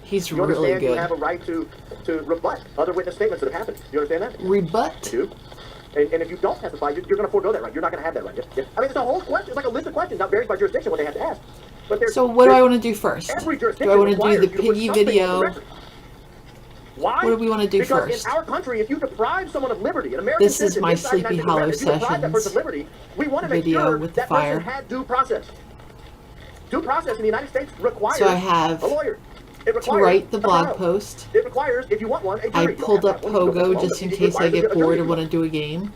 He's You really understand good. you have a right to rebut other witness statements that have happened. You understand that? Rebut? You do. And if you don't testify, you're going to forego that right. You're not going to have that right. I mean, it's a whole question. It's like a list of questions. Now, varies by jurisdiction what they have to ask. But so what do I want to do first? Every Do jurisdiction I want to do the requires you to put piggy something on the video? record. Why? What do we want to do because first? in our country, if you deprive someone of liberty, an American This is citizen my inside the Sleepy United Hollow States of America, if you deprive that person of Sessions liberty, we want to make video sure with the that fire. person had due process. Due process in the United States requires So I have a lawyer. It to requires write the a blog trial. post. It requires, if you want one, a jury. I You don't pulled have up to have one, you don't Pogo have just one, in it case I requires get a jury bored if and you want to do a game.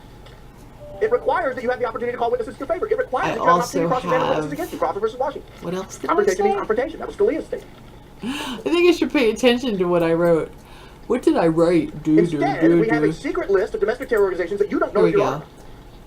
It requires that you have the opportunity to call witnesses in your favor. It requires I that you have an also opportunity to cross-examine witnesses have- against you. Crawford versus Washington. What else did I Confrontation means say? confrontation. That was Scalia's statement. I think I should pay attention to what I wrote. What did I write? Instead, we have a secret list of domestic terror organizations that you don't know Here if we you're go. on.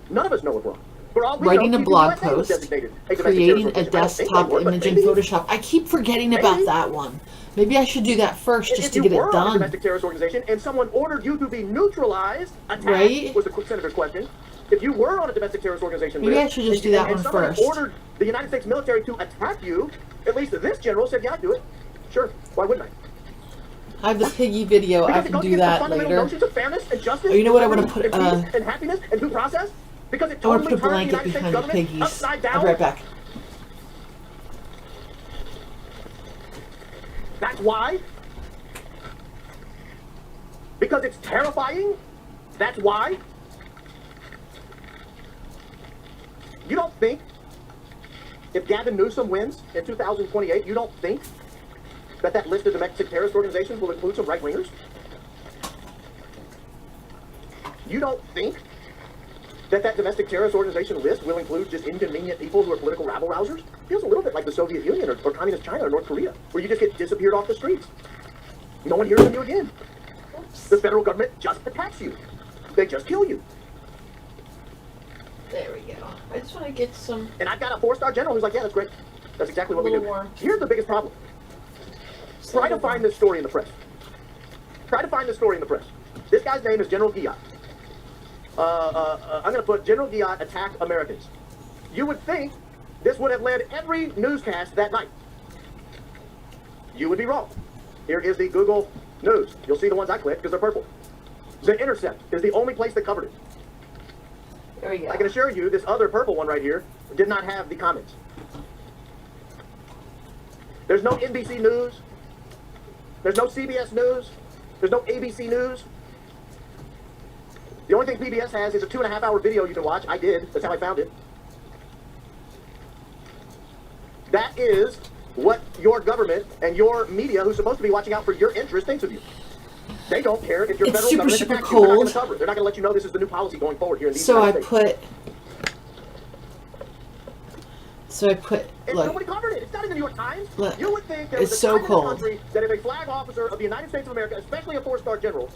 None of us know if we're on. For all we Writing know, a blog TVUSA was post, designated a domestic creating terrorist a organization. I don't think desktop they were, but image in maybe. Photoshop. I keep forgetting about Maybe. that one. Maybe I should do that first If just to you get were it on a done. domestic terrorist organization and someone ordered you to be neutralized, attacked, Right? was the senator's question. If you were on a domestic terrorist organization Maybe list, I should just and- do that and one somebody first. ordered the United States military to attack you, at least this general said, yeah, I'd do it. Sure, why wouldn't I? I have the piggy video. I Because it can goes do against the that fundamental later. notions of fairness and justice. Oh, you know what I and wanna put, liberty, and peace and happiness and due process. Because it I want to totally put a turned the blanket United States behind the government piggies. upside down. I'll be right back. That's why. Because it's terrifying. That's why. You don't think if Gavin Newsom wins in 2028, you don't think that that list of domestic terrorist organizations will include some right-wingers? You don't think that that domestic terrorist organization list will include just inconvenient people who are political rabble-rousers? It feels a little bit like the Soviet Union or Communist China or North Korea, where you just get disappeared off the streets. No one hears from you again. The federal government just attacks you. They just kill you. There we go. I just want to get some. And I've got a 4-star general who's like, yeah, that's great. That's exactly what we do. Little more. Here's the biggest problem. Try to find this story in the press. Try to find this story in the press. This guy's name is General Giat. I'm going to put General Giat attack Americans. You would think this would have led every newscast that night. You would be wrong. Here is the Google News. You'll see the ones I clicked because they're purple. The Intercept is the only place that covered it. There we go. I can assure you this other purple one right here did not have the comments. There's no NBC News. There's no CBS News. There's no ABC News. The only thing PBS has is a 2.5-hour video you can watch. I did. That's how I found it. That is what your government and your media, who's supposed to be watching out for your interest, thinks of you. They don't care if your It's federal super, government super attacks you. They're not going cold. to cover it. They're not going to let you know this is the new policy going forward here in these So I United States. put. And Look. nobody covered it. It's not in the New York Times. Look, You would think there it's was a so time in cold. this country that if a flag officer of the United States of America, especially a 4-star general,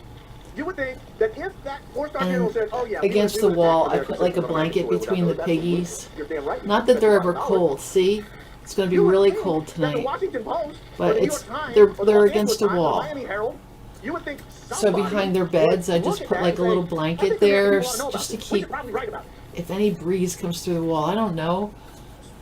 you would think that if that 4-star general And said, "Oh yeah," we against would the attack wall, I American put like a citizens on American blanket soil without between the knowing that's illegal. piggies. You're damn right. Not that they're ever $55. cold. See, it's going to be You would really think cold that the tonight. Washington Post, But or the New it's- York Times, they're- or the they're Los against Angeles a Times, or wall. Miami Herald, you would think So somebody behind their would beds, I look just at put that like and a little say, blanket "I think the there, American people ought to know just to about this. We keep. should probably write about it." If any breeze comes through the wall, I don't know.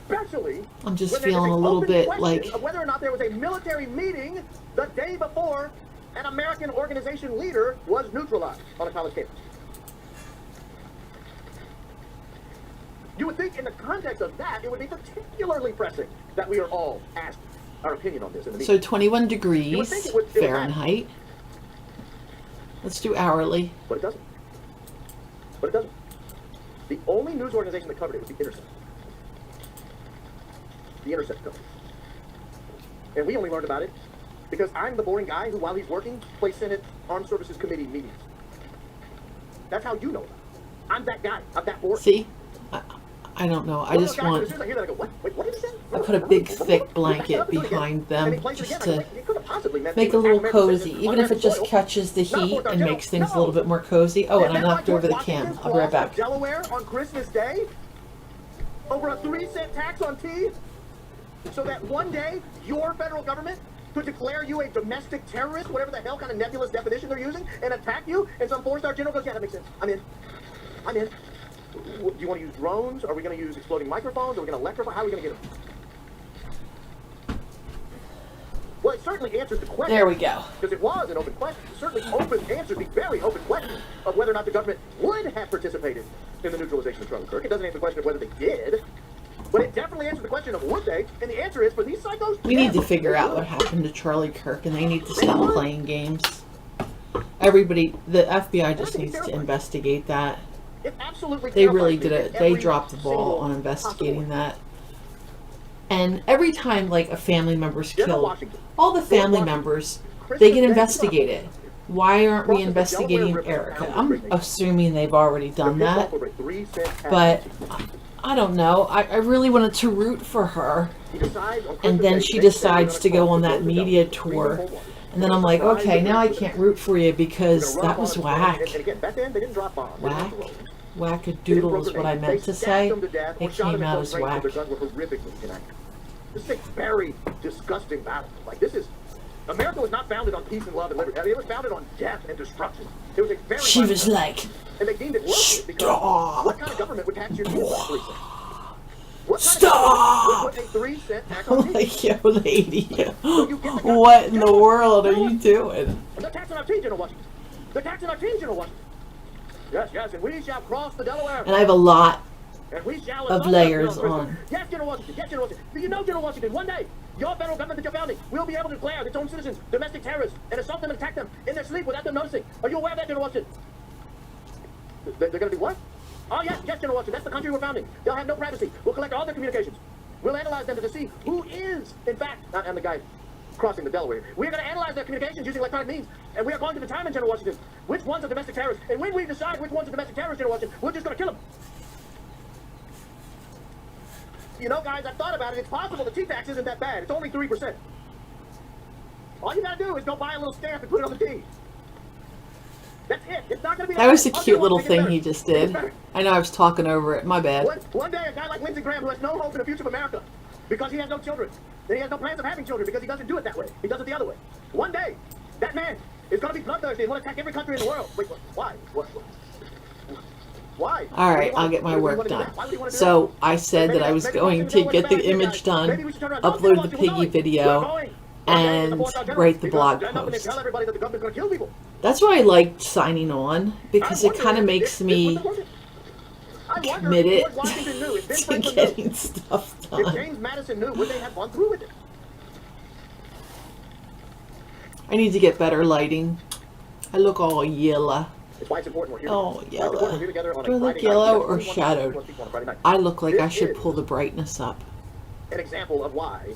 Especially I'm just when there is feeling a an little open bit question like. of whether or not there was a military meeting the day before an American organization leader was neutralized on a college campus. You would think in the context of that, it would be particularly pressing that we are all asked our opinion on this in the meeting. So 21 You would degrees think it would matter. Fahrenheit. Let's do hourly. But it doesn't. But it doesn't. The only news organization that covered it was the Intercept. The Intercept covered it. And we only learned about it because I'm the boring guy who, while he's working, plays Senate Armed Services Committee meetings. That's how you know about it. I'm that guy. I'm that boring. See? I don't know. I just want. As soon as I hear that, I go, what? Wait, what did he say? I put a big thick blanket behind them just to make it a little cozy, even if it just catches the heat and makes things a little bit more cozy. Oh, and I knocked over the can. I'll be right back. Delaware on Christmas Day over a 3-cent tax on tea, so that one day your federal government could declare you a domestic terrorist, whatever the hell kind of nebulous definition they're using, and attack you, and some 4-star general goes, yeah, that makes sense. I'm in. I'm in. Do you want to use drones? Are we going to use exploding microphones? Are we going to electrify? How are we going to get them? Well, it's certainly answers the question. There we go. Because it was an open question. It certainly answered the very open question of whether or not the government would have participated in the neutralization of Charlie Kirk. It doesn't answer the question of whether they did, but it definitely answers the question of would they, and the answer is for these psychos. We need to figure out what happened to Charlie Kirk, and they need to stop playing games. Everybody, the FBI just needs to investigate that. It absolutely They really terrifies did me it. They every dropped the ball single on possible investigating way. that. And every time, like, a family member's General killed, Washington, all the family members, they get investigated. Why aren't we investigating Erica? I'm assuming they've already done that, but I don't know. I really wanted to root for her, and then she decides to go on that media tour, and then I'm like, okay, now I can't root for you because that was whack. Whack? Wackadoodle is what I meant to say. It came out as whack. This is a very disgusting battle. Like, this is... America was not founded on peace and love and liberty. I mean, it was founded on death and destruction. It was a very... She was like, and they deemed it worthless because what kind of government would tax your fuel by 3 cents? What kind Stop! of government would put a 3-cent tax on I'm tea? like, yo, lady, what in the world are you doing? They're taxing our tea, General Washington. They're taxing our tea, General Washington. Yes, yes, and we shall cross the Delaware. And I have a lot And we shall of layers on. Yes, General Washington. Yes, General Washington. Do you know, General Washington, one day, your federal government that you're founding will be able to declare its own citizens domestic terrorists and assault them and attack them in their sleep without them noticing. Are you aware of that, General Washington? They're going to do what? Oh, yes, yes, General Washington. That's the country we're founding. They'll have no privacy. We'll collect all their communications. We'll analyze them to see who is, in fact, and the guy crossing the Delaware. We're going to analyze their communications using electronic means, and we are going to determine, General Washington, which ones are domestic terrorists. And when we decide which ones are domestic terrorists, General Washington, we're just going to kill them. You know, guys, I've thought about it. It's possible the tea tax isn't that bad. It's only 3%. All you got to do is go buy a little stamp and put it on the tea. That's it. It's not going to be... That was a cute little thing he just did. I know I was talking over it. My bad. One day, a guy like Lindsey Graham, who has no hope in the future of America, because he has no children, and he has no plans of having children, because he doesn't do it that way. He does it the other way. One day, that man is going to be bloodthirsty and want to attack every country in the world. Wait, why? Why? All right, I'll get my work done. So I said that I was going to get the image done, upload the piggy video, and write the blog post. That's why I liked signing on, because it kind of makes me committed to getting stuff If done. James Madison knew, would they have gone through with it? I need to get better lighting. I look all yellow. It's why it's important we're here. Oh, It's why it's important yellow. we're here together on Do I a look Friday yellow night. or shadowed? I look like I should pull the brightness up. An example of why.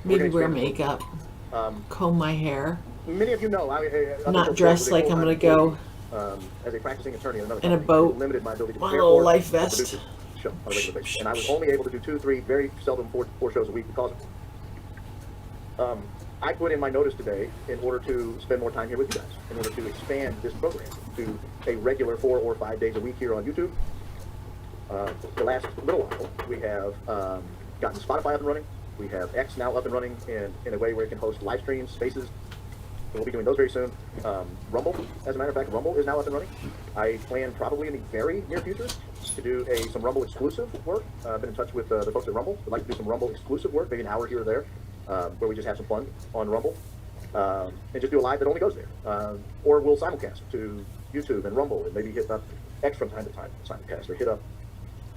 Maybe wear makeup. Um, Comb my hair. Many of you know, Not dressed like I'm gonna go as a practicing attorney in another in a company, boat. it limited my ability to My prepare little for life or vest. produce a show on a regular basis. And I was only able to do 2, 3, very seldom 4 shows a week because of it. I put in my notice today in order to spend more time here with you guys, in order to expand this program to a regular 4 or 5 days a week here on YouTube. The last little while, we have gotten Spotify up and running. We have X now up and running in a way where it can host live streams, spaces. And we'll be doing those very soon. Rumble, as a matter of fact, Rumble is now up and running. I plan probably in the very near future to do some Rumble exclusive work. I've been in touch with the folks at Rumble. I'd like to do some Rumble exclusive work, maybe an hour here or there, where we just have some fun on Rumble. And just do a live that only goes there. Or we'll simulcast to YouTube and Rumble and maybe hit up X from time to time, simulcast, or hit up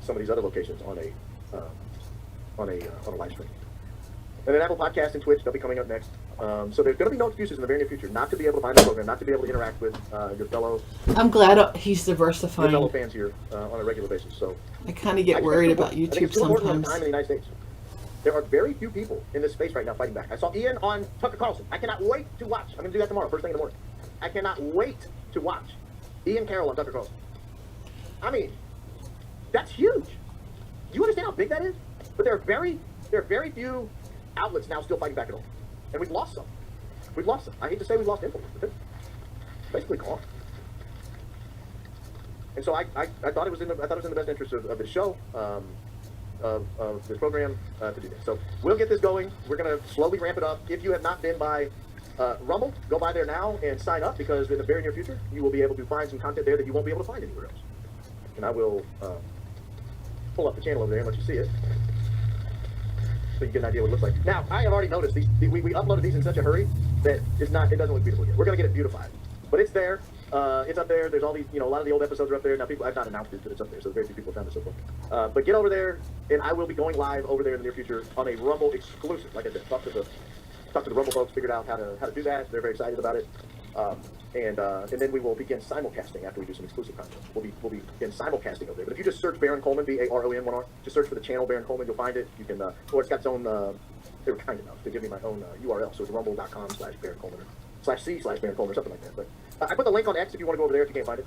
some of these other locations on a live stream. And then Apple Podcasts and Twitch, they'll be coming up next. So there's going to be no excuses in the very near future not to be able to find the program, not to be able to interact with your fellow I'm glad he's diversifying. fans here on a regular basis. So I kind of get worried about YouTube sometimes. Time in the United States. There are very few people in this space right now fighting back. I saw Ian on Tucker Carlson. I cannot wait to watch. I'm going to do that tomorrow, first thing in the morning. I cannot wait to watch Ian Carroll on Tucker Carlson. I mean, that's huge. Do you understand how big that is? But there are very few outlets now still fighting back at all. And we've lost some. We've lost some. I hate to say we've lost influence, but it's basically gone. And so I thought it was in the best interest of the show, of this program, to do this. So we'll get this going. We're going to slowly ramp it up. If you have not been by Rumble, go by there now and sign up, because in the very near future you will be able to find some content there that you won't be able to find anywhere else. And I will pull up the channel over there and let you see it. so you get an idea what it looks like. Now, I have already noticed we uploaded these in such a hurry that it doesn't look beautiful yet. We're going to get it beautified. But it's there. It's up there. There's all these, a lot of the old episodes are up there. Now, I've not announced it, but it's up there, so very few people have found it so far. But get over there, and I will be going live over there in the near future on a Rumble exclusive. Like I said, talk to the Rumble folks, figured out how to do that. They're very excited about it. And then we will begin simulcasting after we do some exclusive content. We'll begin simulcasting over there. But if you just search Baron Coleman, B-A-R-O-N, 1R, just search for the channel Baron Coleman, you'll find it. You can, or it's got its own, they were kind enough to give me my own URL, so it's rumble.com/Baron Coleman, /C/Baron Coleman, or something like that. But I put the link on X if you want to go over there if you can't find it.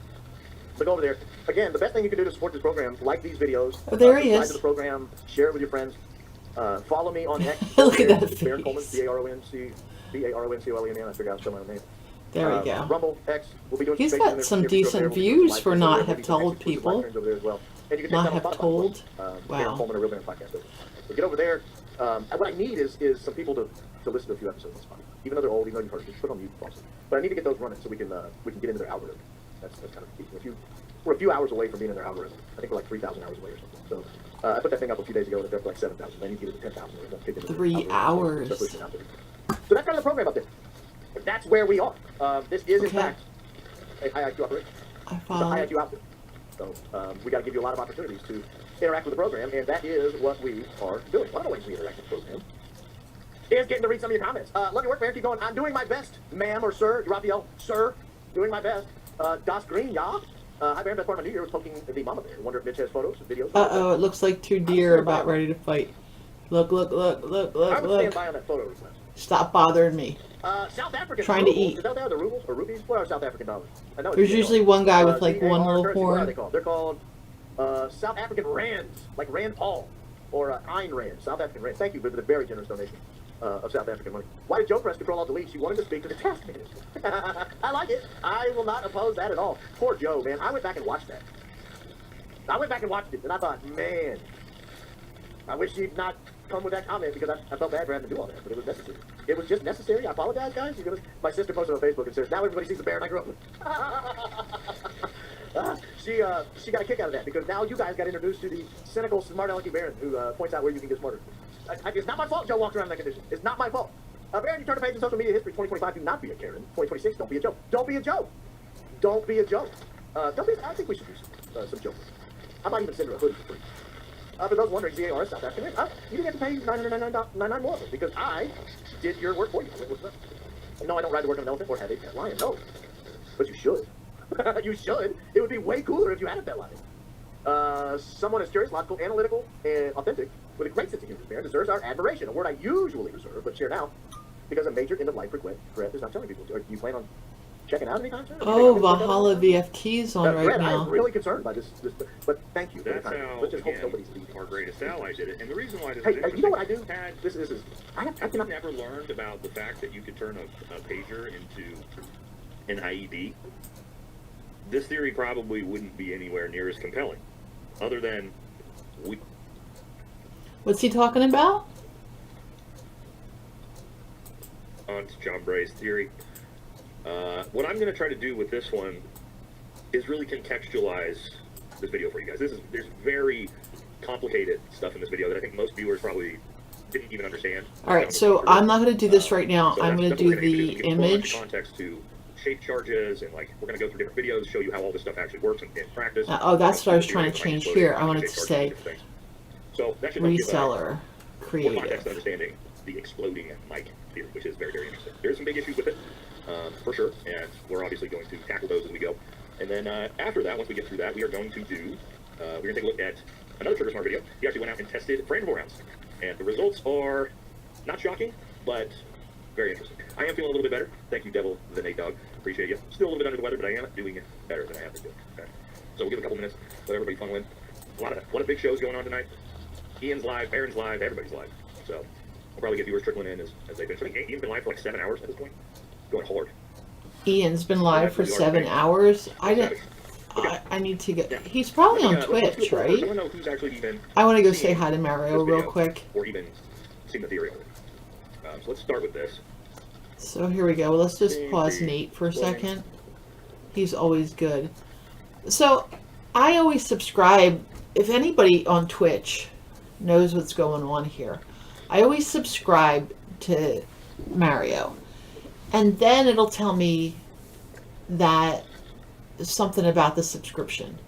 So go over there. Again, the best thing you can do to support this program, like these videos. Oh, there he subscribe is. to the program, share it with your friends. Follow me on X. Look at that face. Baron Coleman, B-A-R-O-N-C-O-L-E-M-A. I figured out somewhere on the name. There we go. Rumble, X, we'll be doing He's some got some decent views for not have told people. Not have told. Baron Wow. Coleman, a real Baron podcast. So get over there. What I need is some people to listen to a few episodes on Spotify. Even though they're old, even though you've heard it, just put on mute, also. But I need to get those running so we can get into their algorithm. That's kind of key. We're a few hours away from being in their algorithm. I think we're like 3,000 hours away or something. So I put that thing up a few days ago, and it's up to like 7,000. I need to get it to 10,000. 3 hours. So that's kind of the program up there. That's where we are. This is, in fact, a high IQ operation. I It's a follow. high IQ outfit. So we got to give you a lot of opportunities to interact with the program, and that is what we are doing. One of the ways we interact with the program is getting to read some of your comments. Love your work, Baron. Keep going. I'm doing my best, ma'am or sir. Raphael, sir, doing my best. Das Green, yeah. Hi, Baron. Best part of my new year was poking the mama bear. Wonder if Mitch has photos, videos. Uh-oh, it looks like 2 deer about ready to fight. Look, look, look, look, I look, would stand look. by on that photo request. Stop bothering me. South African Trying to rubles. eat. Is that what they are, the rubles or rupees? What are South African dollars? I know it's There's CAR. usually one guy with like CAR one little currency. What are they horn. called? They're called South African rands, like Rand Paul or Ayn Rand. South African rands. Thank you for the very generous donation of South African money. Why did Joe press Control Alt Delete? She wanted to speak to the task manager. I like it. I will not oppose that at all. Poor Joe, man. I went back and watched that. I went back and watched it, and I thought, man, I wish she'd not come with that comment because I felt bad for having to do all that, but it was necessary. It was just necessary. I apologize, guys. My sister posted on Facebook and says, now everybody sees the Baron I grew up with. She got a kick out of that because now you guys got introduced to the cynical, smart alecky Baron who points out where you can get smarter. It's not my fault Joe walked around in that condition. It's not my fault. Baron, you turn the page in social media history 2025. Do not be a Karen. 2026, don't be a Joe. Don't be a Joe. Don't be a Joe. I think we should do some Joe. I might even send her a hoodie for free. For those wondering, ZAR is South African. You didn't have to pay $999 more because I did your work for you. No, I don't ride the work of an elephant or have a pet lion. No, but you should. You should. It would be way cooler if you had a pet lion. Someone is curious, logical, analytical, and authentic with a great sense of humor deserves our admiration. A word I usually reserve, but share now because a major end-of-life regret is not telling people. Do you plan on checking out anytime soon? Oh, Valhalla VFT's on right Brett, now. I'm really concerned by this, but thank you. That's for the how, comment. Let's just hope again, nobody's leaving. our greatest ally did it. And the reason why this Hey, is interesting, you know what I do? Had, This is. I have cannot. you never learned about the fact that you could turn a pager into an IED? This theory probably wouldn't be anywhere near as compelling, other than What's he talking about? on John Bray's theory. What I'm going to try to do with this one is really contextualize this video for you guys. There's very complicated stuff in this video that I think most viewers probably didn't even understand. All right, so I'm not going to do this right now. So I'm going to that's what do we're gonna the is we're gonna pull a bunch of image. context to shape charges, and like we're going to go through different videos, show you how all this stuff actually works in practice. Oh, that's what I was trying to change here. I wanted to say so that should help give reseller, more context creative. to understanding the exploding mic theory, which is very, very interesting. There's some big issues with it, for sure, and we're obviously going to tackle those as we go. And then after that, once we get through that, we are going to do, we're going to take a look at another Trigger Smart video. He actually went out and tested Frankenville rounds, and the results are not shocking, but very interesting. I am feeling a little bit better. Thank you, Devil the Nate Dog. Appreciate you. Still a little bit under the weather, but I am doing better than I have been doing. Okay. So we'll give a couple minutes, let everybody funnel in. A lot of big shows going on tonight. Ian's live, Baron's live, everybody's live. So we'll probably get viewers trickling in as they finish. I think Ian's been live for like 7 hours at this point. Going hard. Ian's been live for 7 hours. I need to get. He's probably on Twitch, right? I don't know who's actually even. I want to go say hi to Mario real quick. Or even seen the theory already. So let's start with this. So here we go. Let's just pause Nate for a second. He's always good. So I always subscribe. If anybody on Twitch knows what's going on here, I always subscribe to Mario. And then it'll tell me that something about the subscription.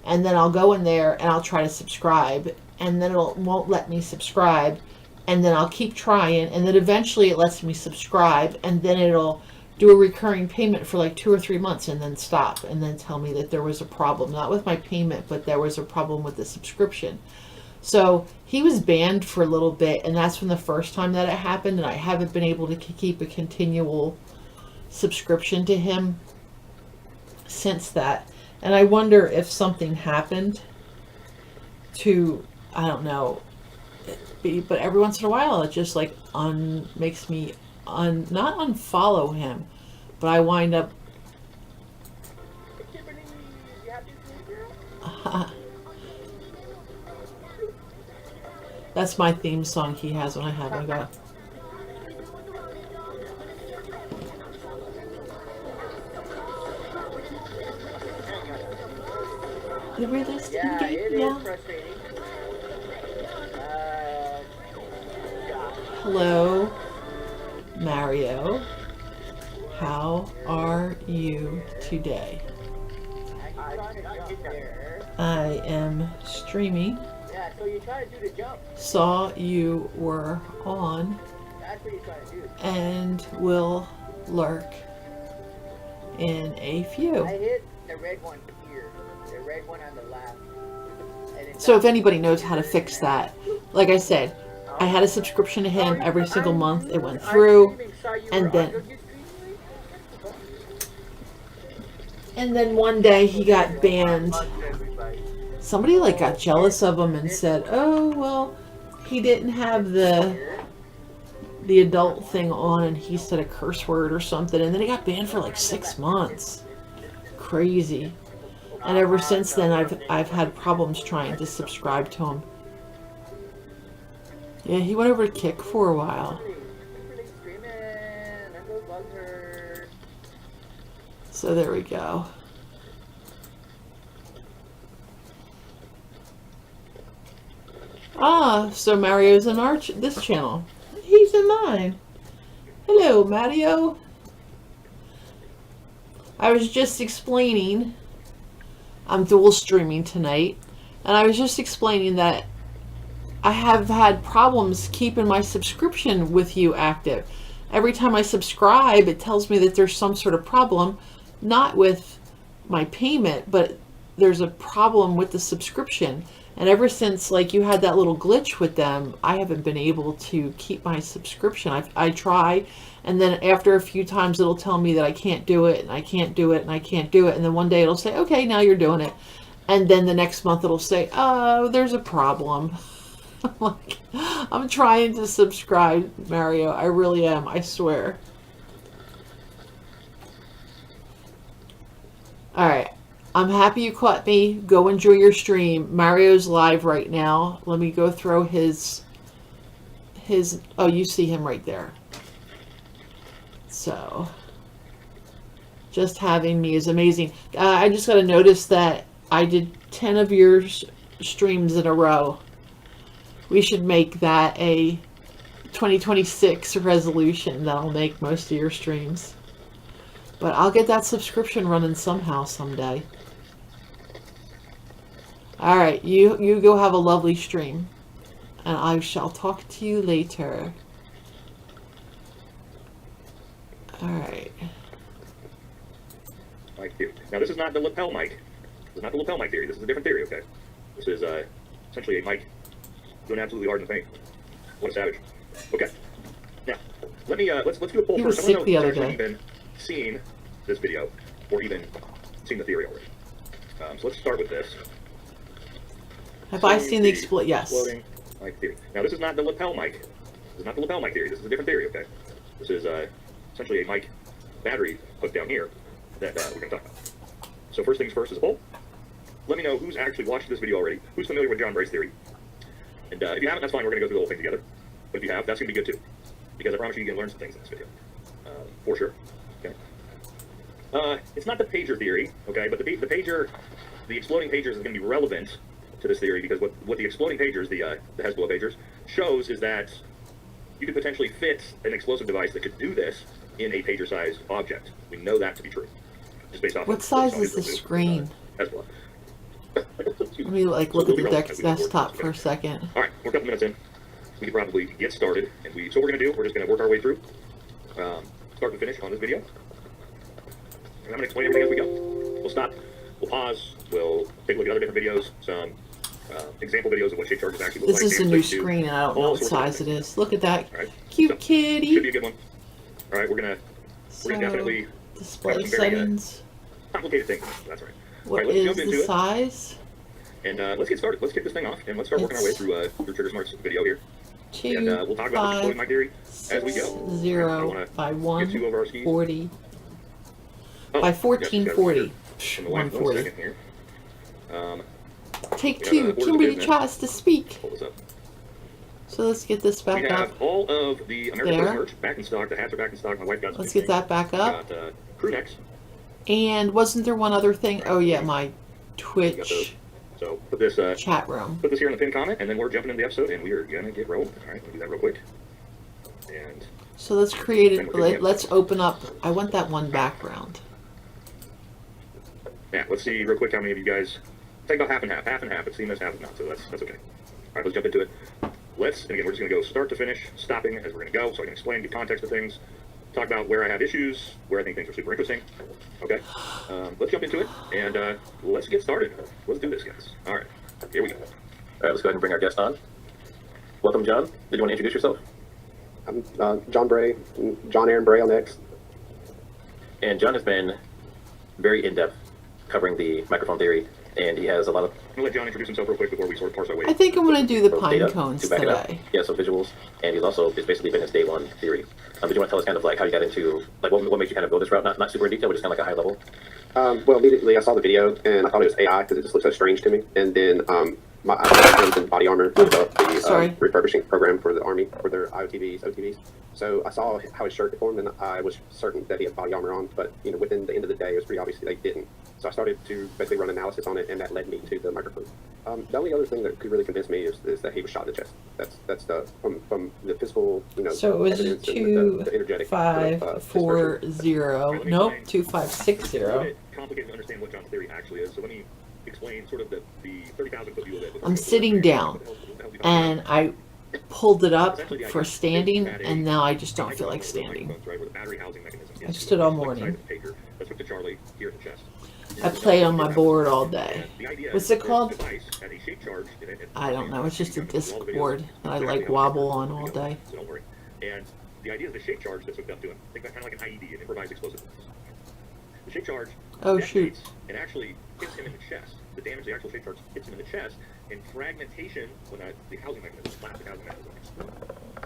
And then I'll go in there and I'll try to subscribe. And then it won't let me subscribe. And then I'll keep trying. And then eventually it lets me subscribe. And then it'll do a recurring payment for like 2 or 3 months and then stop. And then tell me that there was a problem. Not with my payment, but there was a problem with the subscription. So he was banned for a little bit, and that's when the first time that it happened, and I haven't been able to keep a continual subscription to him since that. And I wonder if something happened to, I don't know, but every once in a while it just like makes me not unfollow him, but I wind up that's my theme song he has when I have it. I got the realistic Yeah, game. it is Yeah. frustrating. Hello, Mario. How are you today? I am streaming. Yeah, so you try to do the jump. Saw you were on That's what you're trying to do. and will lurk in a few. I hit the red one here. The red one on the left. And it's So if anybody knows how to fix that, like I said, I had a subscription to him every single month. It went through, and then one day he got banned. Somebody like got jealous of him and said, "Oh well, he didn't have the adult thing on, and he said a curse word or something," and then he got banned for like 6 months. Crazy. And ever since then, I've had problems trying to subscribe to him. Yeah, he went over to Kick for a while. So there we go. Ah, so Mario's in this channel. He's in mine. Hello, Mario. I was just explaining, I'm dual streaming tonight, and I was just explaining that I have had problems keeping my subscription with you active. Every time I subscribe, it tells me that there's some sort of problem, not with my payment, but there's a problem with the subscription. And ever since like you had that little glitch with them, I haven't been able to keep my subscription. I try, and then after a few times it'll tell me that I can't do it, and I can't do it, and I can't do it. And then one day it'll say, okay, now you're doing it. And then the next month it'll say, oh, there's a problem. I'm trying to subscribe, Mario. I really am. I swear. Alright. I'm happy you caught me. Go enjoy your stream. Mario's live right now. Let me go throw his... Oh, you see him right there. So... just having me is amazing. I just got to notice that I did 10 of your streams in a row. We should make that a 2026 resolution that I'll make most of your streams. But I'll get that subscription running somehow someday. Alright, you go have a lovely stream. And I shall talk to you later. Alright. Mic theory. Now this is not the lapel mic. This is not the lapel mic theory. This is a different theory, okay? This is essentially a mic going absolutely hard in the paint. What a savage. Okay. Now, let me let's do a poll He was first. sick the other day. Even seen this video or even seen the theory already. So let's start with this. Have I seen the yes. Exploding mic theory. Now this is not the lapel mic. This is not the lapel mic theory. This is a different theory, okay? This is essentially a mic battery hooked down here that we're going to talk about. So first things first is a poll. Let me know who's actually watched this video already, who's familiar with John Bray's theory. And if you haven't, that's fine. We're going to go through the whole thing together. But if you have, that's going to be good too. Because I promise you can learn some things in this video. For sure. Okay. It's not the pager theory, okay? But the pager, the exploding pagers is going to be relevant to this theory because what the exploding pagers, the Hezbollah pagers, shows is that you could potentially fit an explosive device that could do this in a pager-sized object. We know that to be true. Just based off What of size what is the Saudi screen? as well. Let me like look at the desktop for a second. All right, we're a couple minutes in. We can probably get started. And so what we're going to do, we're just going to work our way through, start to finish on this video. And I'm going to explain everything as we go. We'll stop, we'll pause, we'll take a look at other different videos, some example videos of what shape charges actually look This like. is a new screen, and I don't know what size it is. Look at that cute kitty. Should be a good one. All right, we're gonna definitely display settings. Complicated things. That's right. What let's is jump into the size? And let's get started. Let's kick this thing off, and let's start working our way through Trigger Smart's video here. And we'll talk about exploding my theory as we go. 0 by 140 by by 1440. 140. Here. Take 2. Kimberly tries to speak. Hold this up. So let's get this back We have up. all of the American merch back in stock. The hats are back in stock. My wife got some. Let's get that back up. Got crew necks. And wasn't there one other thing? Oh yeah, my Twitch So put this chat room. Put this here in the pinned comment, and then we're jumping into the episode, and we are gonna get rolling. All right, we'll do that real quick. And so let's create it. Let's open up. I want that one background. Yeah, let's see real quick how many of you guys take about half and half. Half and half. It's seamless, half is not, so that's okay. All right, let's jump into it. And again, we're just gonna go start to finish, stopping as we're gonna go, so I can explain, give context to things, talk about where I have issues, where I think things are super interesting. Okay, let's jump into it, and let's get started. Let's do this, guys. All right, here we go. All right, let's go ahead and bring our guest on. Welcome, John. Did you want to introduce yourself? I'm John Bray, John Aaron Bray on X. And John has been very in-depth covering the microphone theory, and he has a lot of... I'm going to let John introduce himself real quick before we sort of parse our way. I think I'm going to do the pine cones today. Yeah, so visuals, and it's basically been his day one theory. Did you want to tell us kind of like how you got into, like what made you kind of go this route? Not super in detail, but just kind of like a high level? Well, immediately I saw the video, and I thought it was AI because it just looked so strange to me. And then my friends in body armor developed the refurbishing program for the Army, for their IOTVs, OTVs. So I saw how his shirt deformed, and I was certain that he had body armor on, but within the end of the day, it was pretty obvious that he didn't. So I started to basically run analysis on it, and that led me to the microphone. The only other thing that could really convince me is that he was shot in the chest. That's the from the physical, So it was 2540. Nope, 2560. Complicated to understand what John's theory actually is. So let me explain sort of the 30,000 foot view of it. I'm sitting down, and I pulled it up for standing, and now I just don't feel like standing. I stood all morning. I play on my board all day. What's it called? I don't know. It's just a disc board that I like wobble on all day. So don't worry. And the idea is the shape charge that's hooked up to him. Think about kind of like an IED, an improvised explosive device. The shape charge shoot. And actually hits him in the chest. The damage, the actual shape charge hits him in the chest, and fragmentation, when the housing mechanism, plastic housing mechanism,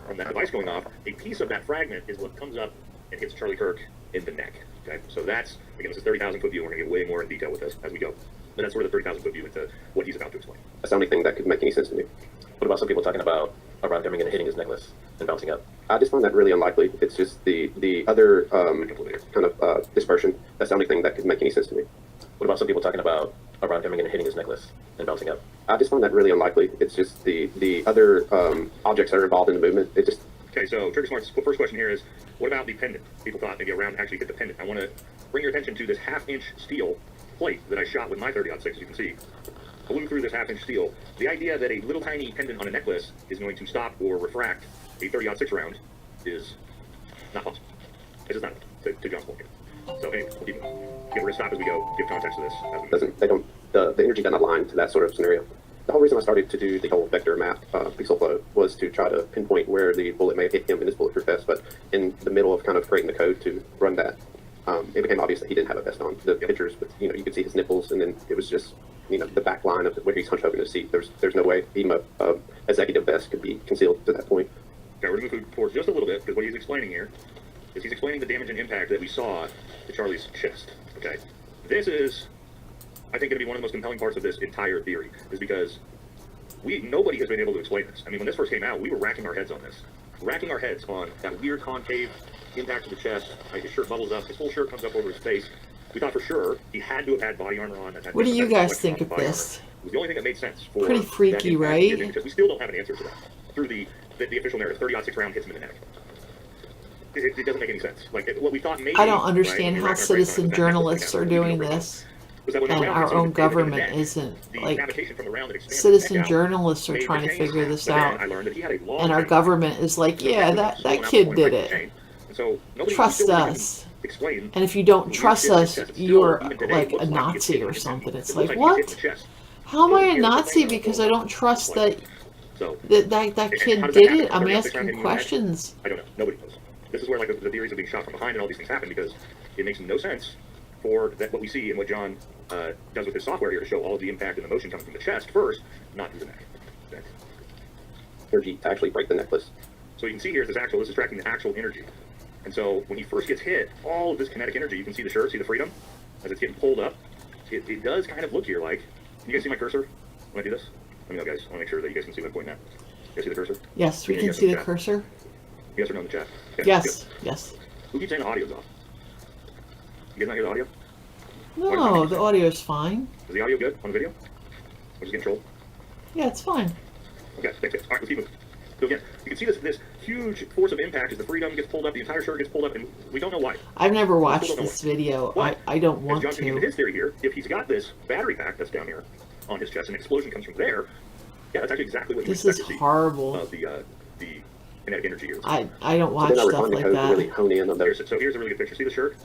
from that device going off, a piece of that fragment is what comes up and hits Charlie Kirk in the neck. Okay, so that's, again, this is 30,000 foot view. We're going to get way more in detail with this as we go. But that's sort of the 30,000 foot view into what he's about to explain. That's the only thing that could make any sense to me. What about some people talking about around coming and hitting his necklace and bouncing up? I just find that really unlikely. It's just the other kind of dispersion. That's the only thing that could make any sense to me. What about some people talking about around coming and hitting his necklace and bouncing up? I just find that really unlikely. It's just the other objects that are involved in the movement. It just... Okay, so Trigger Smart's first question here is, what about the pendant? People thought maybe around actually hit the pendant. I want to bring your attention to this half-inch steel plate that I shot with my 30-06, as you can see. Blew through this half-inch steel. The idea that a little tiny pendant on a necklace is going to stop or refract a 30-06 round is not possible. It's just not to John's point here. So anyway, we'll give a stop as we go, give context to this as we go. The energy doesn't align to that sort of scenario. The whole reason I started to do the whole vector map, pixel flow, was to try to pinpoint where the bullet may have hit him in his bulletproof vest, but in the middle of kind of creating the code to run that, it became obvious that he didn't have a vest on. The pictures, you could see his nipples, and then it was just, the back line of where he's hunched over in the seat. There's no way even a executive vest could be concealed to that point. Okay, we're going to move forward just a little bit, because what he's explaining here is he's explaining the damage and impact that we saw to Charlie's chest. Okay, this is, I think, going to be one of the most compelling parts of this entire theory, is because nobody has been able to explain this. I mean, when this first came out, we were racking our heads on this. Racking our heads on that weird concave impact to the chest. His shirt bubbles up. His full shirt comes up over his face. We thought for sure he had to have had body armor on. What do you guys think of this? It was the only thing that made sense for pretty freaky, right? Because we still don't have an answer to that. Through the the official narrative, 30-06 round hits him in the neck. It doesn't make any sense. Like, what we thought maybe... I don't understand right, how citizen journalists are doing this, and our own government isn't. Like, citizen journalists are trying to figure this out, and our government is like, yeah, that kid did it. Trust us. And if you don't trust us, you're like a Nazi or something. It's like, what? How am I a Nazi because I don't trust that kid did it? I'm asking questions. I don't know. Nobody knows. This is where like the theories of being shot from behind and all these things happen, because it makes no sense for what we see and what John does with his software here to show all of the impact and the motion coming from the chest first, not through the neck. Okay. Energy to actually break the necklace. So you can see here, this is tracking the actual energy. And so when he first gets hit, all of this kinetic energy, you can see the shirt, see the freedom, as it's getting pulled up. It does kind of look here like, you guys see my cursor when I do this? Let me know, guys. I want to make sure that you guys can see what I'm pointing at. You guys see the cursor? Yes, we can see the cursor. Yes or no in the chat? Okay, yes, good. yes. Who keeps saying the audio's off? You guys not hear the audio? No, the audio's fine. Is the audio good on the video? Or just getting trolled? Yeah, it's fine. Okay, thanks. All right, let's keep moving. So again, you can see this huge force of impact as the freedom gets pulled up, the entire shirt gets pulled up, and we don't know why. I've never watched this video. I don't want to. As John's into his theory here, if he's got this battery pack that's down here on his chest, and an explosion comes from there, yeah, that's actually exactly what you expect to see. This is horrible. Of the kinetic energy here. I don't watch stuff like that. Really hone in on those. So here's a really good picture. See the shirt?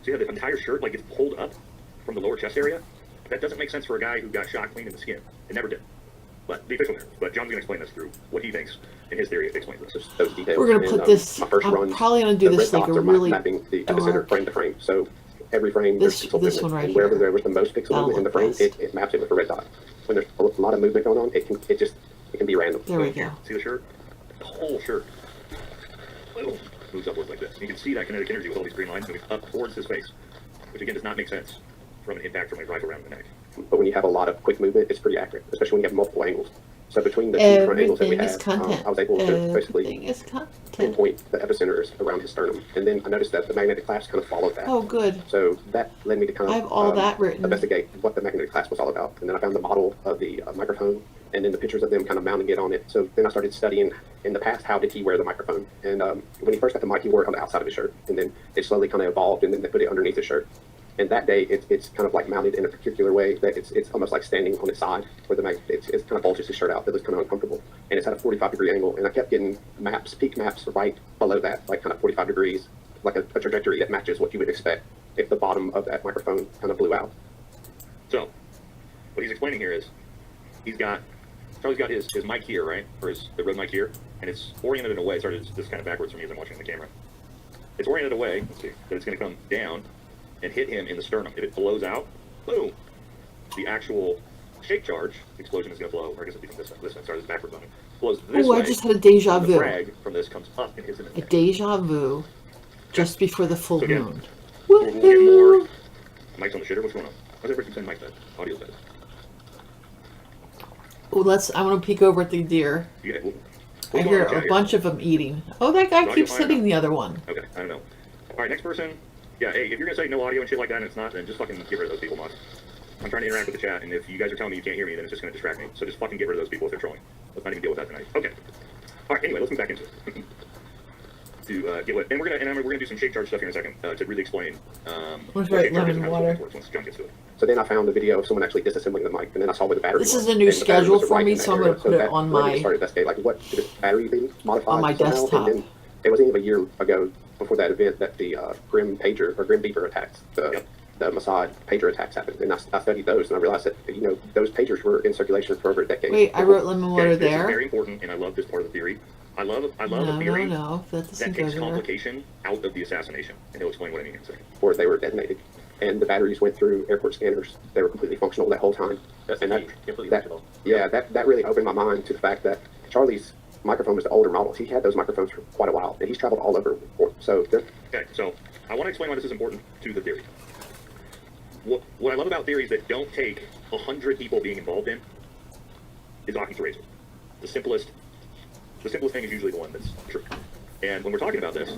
See how the entire shirt like gets pulled up from the lower chest area? That doesn't make sense for a guy who got shot clean in the skin. It never did. But the official narrative. But John's going to explain this through what he thinks in his theory explains this. Those details. We're going to put this. I'm probably going to do this like a really mapping the epicenter frame to frame. So every frame this one right and here. Wherever there was the most pixel movement in the frame, it maps it with a red dot. When there's a lot of movement going on, it can be random. There we go. See the shirt? The whole shirt moves upwards like this. You can see that kinetic energy with all these green lines moving up towards his face, which again does not make sense from an impact from a rifle round in the neck. But when you have a lot of quick movement, it's pretty accurate, especially when you have multiple angles. So between the two different angles that we had, I was able to basically pinpoint the epicenters around his sternum. And then I noticed that the magnetic clasp kind of followed that. Oh, good. So that led me to kind of I have all that written. investigate what the magnetic clasp was all about. And then I found the model of the microphone, and then the pictures of them kind of mounting it on it. So then I started studying in the past, how did he wear the microphone? And when he first got the mic, he wore it on the outside of his shirt. And then it slowly kind of evolved, and then they put it underneath his shirt. And that day, it's kind of like mounted in a particular way that it's almost like standing on its side, where the it kind of bulges his shirt out. It looks kind of uncomfortable, and it's at a 45-degree angle. And I kept getting peak maps right below that, like kind of 45 degrees, like a trajectory that matches what you would expect if the bottom of that microphone kind of blew out. So, what he's explaining here is Charlie's got his mic here, right, or the Rode mic here, and it's oriented in a way. Sorry, this is kind of backwards for me as I'm watching the camera. It's oriented in a way, let's see, that it's going to come down and hit him in the sternum. If it blows out, boom, the actual shake charge explosion is going to blow, or I guess it'll be from this one. Sorry, this backwards on it. Blows this way. I just had a deja vu. The frag from this comes up and hits him in the neck. A deja vu just before the full moon. We'll get more mics on the shitter. What's going on? Why's everybody keep saying mic bad? Audio's bad. Oh, I want to peek over at the deer. Yeah, I hear a bunch of them eating. Oh, that guy keeps hitting the other one. Okay, I don't know. All right, next person. Yeah, hey, if you're going to say no audio and shit like that and it's not, then just fucking get rid of those people, Moss. I'm trying to interact with the chat, and if you guys are telling me you can't hear me, then it's just going to distract me. So just fucking get rid of those people if they're trolling. Let's not even deal with that tonight. Okay. All right, anyway, let's move back into it. To get what, and we're gonna do some shake charge stuff here in a second to really explain what shake charge is and how it works once John gets to it. So then I found a video of someone actually disassembling the mic, and then I saw where the battery was. This is a new schedule for me, so I'm going to put it on my... Started investigate, like, what, did this battery be modified on my somehow? desktop. And then it wasn't even a year ago before that event that the Grim Beeper attacks, the Mossad pager attacks happened, and I studied those, and I realized that, you know, those pagers were in circulation for over a decade. Wait, I wrote lemon water there. This is very important, and I love this part of the theory. I love a theory that takes complication out of the assassination, and he'll explain what I mean in a second. Or they were detonated, and the batteries went through airport scanners. They were completely functional that whole time. That really opened my mind to the fact that Charlie's microphone was the older model. He had those microphones for quite a while, and he's traveled all over. So I want to explain why this is important to the theory. What I love about theories that don't take 100 people being involved in is Occam's razor. The simplest thing is usually the one that's true. And when we're talking about this,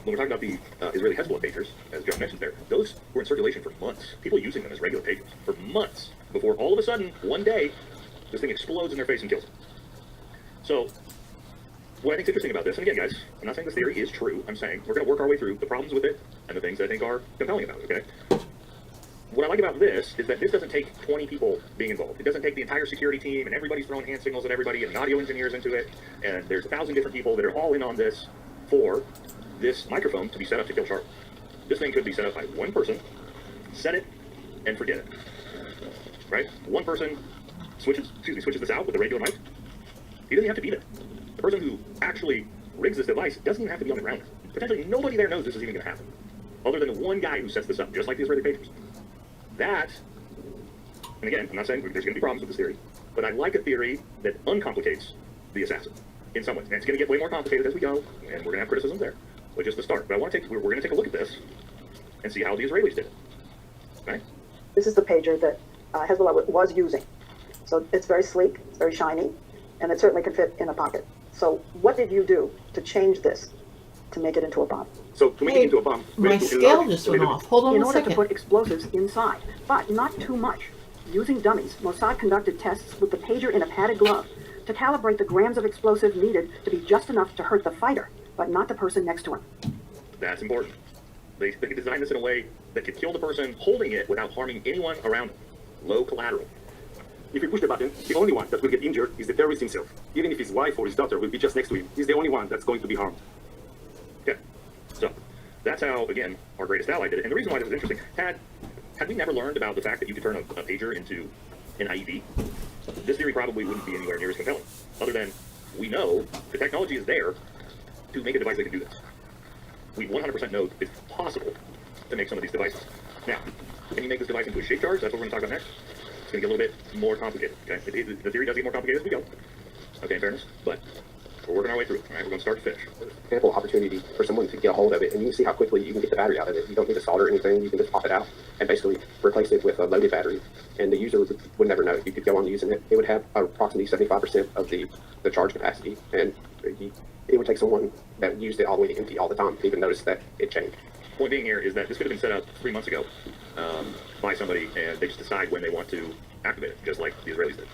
when we're talking about the Israeli Hezbollah pagers, as John mentioned there, those were in circulation for months. People using them as regular pagers for months before all of a sudden, one day, this thing explodes in their face and kills them. So, what I think is interesting about this, and again, guys, I'm not saying this theory is true. I'm saying we're going to work our way through the problems with it and the things that I think are compelling about it, okay? What I like about this is that this doesn't take 20 people being involved. It doesn't take the entire security team and everybody's throwing hand signals at everybody and audio engineers into it. And there's 1,000 different people that are all in on this for this microphone to be set up to kill Charlie. This thing could be set up by one person, set it, and forget it. Right? One person switches this out with a regular mic. He doesn't have to be there. The person who actually rigs this device doesn't even have to be on the ground. Potentially nobody there knows this is even going to happen, other than the one guy who sets this up, just like the Israeli pagers. That, and again, I'm not saying there's going to be problems with this theory, but I like a theory that uncomplicates the assassin in some ways. And it's going to get way more complicated as we go, and we're going to have criticisms there. But just to start, but we're going to take a look at this and see how the Israelis did it. Okay? This is the pager that Hezbollah was using. So it's very sleek, it's very shiny, and it certainly can fit in a pocket. So what did you do to change this to make it into a bomb? So to make it into a bomb, My scale just went off. Hold on In a order to second. put explosives inside, but not too much. Using dummies, Mossad conducted tests with the pager in a padded glove to calibrate the grams of explosive needed to be just enough to hurt the fighter, but not the person next to him. That's important. They designed this in a way that could kill the person holding it without harming anyone around them. Low collateral. if you push the button, the only one that will get injured is the terrorist himself. Even if his wife or his daughter will be just next to him, he's the only one that's going to be harmed. Okay, so that's how, again, our greatest ally did it. And the reason why this is interesting, had we never learned about the fact that you could turn a pager into an IED, this theory probably wouldn't be anywhere near as compelling. Other than we know the technology is there to make a device that can do this. We 100% know it's possible to make some of these devices. Now, can you make this device into a shape charge? That's what we're going to talk about next. It's going to get a little bit more complicated. Okay, the theory does get more complicated as we go. Okay, in fairness, but we're working our way through. All right, we're going to start to finish. Ample opportunity for someone to get a hold of it, and you can see how quickly you can get the battery out of it. You don't need to solder anything. You can just pop it out and basically replace it with a loaded battery, and the user would never know. You could go on using it. It would have approximately 75% of the charge capacity, and it would take someone that used it all the way to empty all the time to even notice that it changed. Point being here is that this could have been set up 3 months ago by somebody, and they just decide when they want to activate it, just like the Israelis did.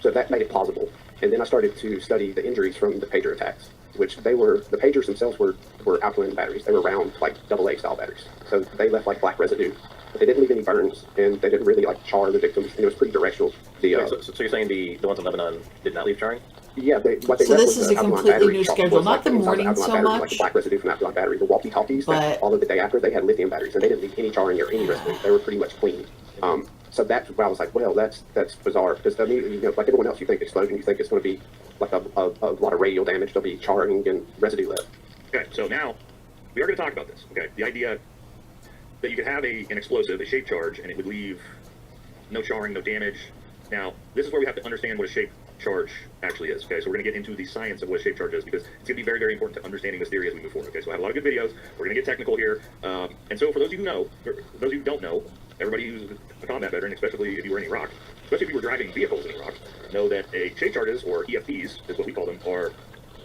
So that made it plausible. And then I started to study the injuries from the pager attacks, which the pagers themselves were alkaline batteries. They were round, like AA style batteries. So they left like black residue, but they didn't leave any burns, and they didn't really like char the victims, and it was pretty directional. So you're saying the ones in Lebanon did not leave charring? Yeah, what they So left this was is the a alkaline completely battery. new Chalk schedule, was not like the inside morning alkaline so battery, much. like the black residue from the alkaline battery. The walkie-talkies But- that followed the day after, they had lithium batteries, and they didn't leave any charring or any residue. They were pretty much clean. So that's why I was like, well, that's bizarre, because I mean, like everyone else, you think explosion, you think it's going to be like a lot of radial damage. There'll be charring and residue left. Okay, so now we are going to talk about this. Okay, the idea that you could have an explosive, a shape charge, and it would leave no charring, no damage. Now, this is where we have to understand what a shape charge actually is. Okay, so we're going to get into the science of what a shape charge is, because it's going to be very, very important to understanding this theory as we move forward. Okay, so I have a lot of good videos. We're going to get technical here, and so for those of you who know, or those of you who don't know, everybody who's a combat veteran, especially if you were in Iraq, especially if you were driving vehicles in Iraq, know that a shape charges, or EFTs, is what we call them, are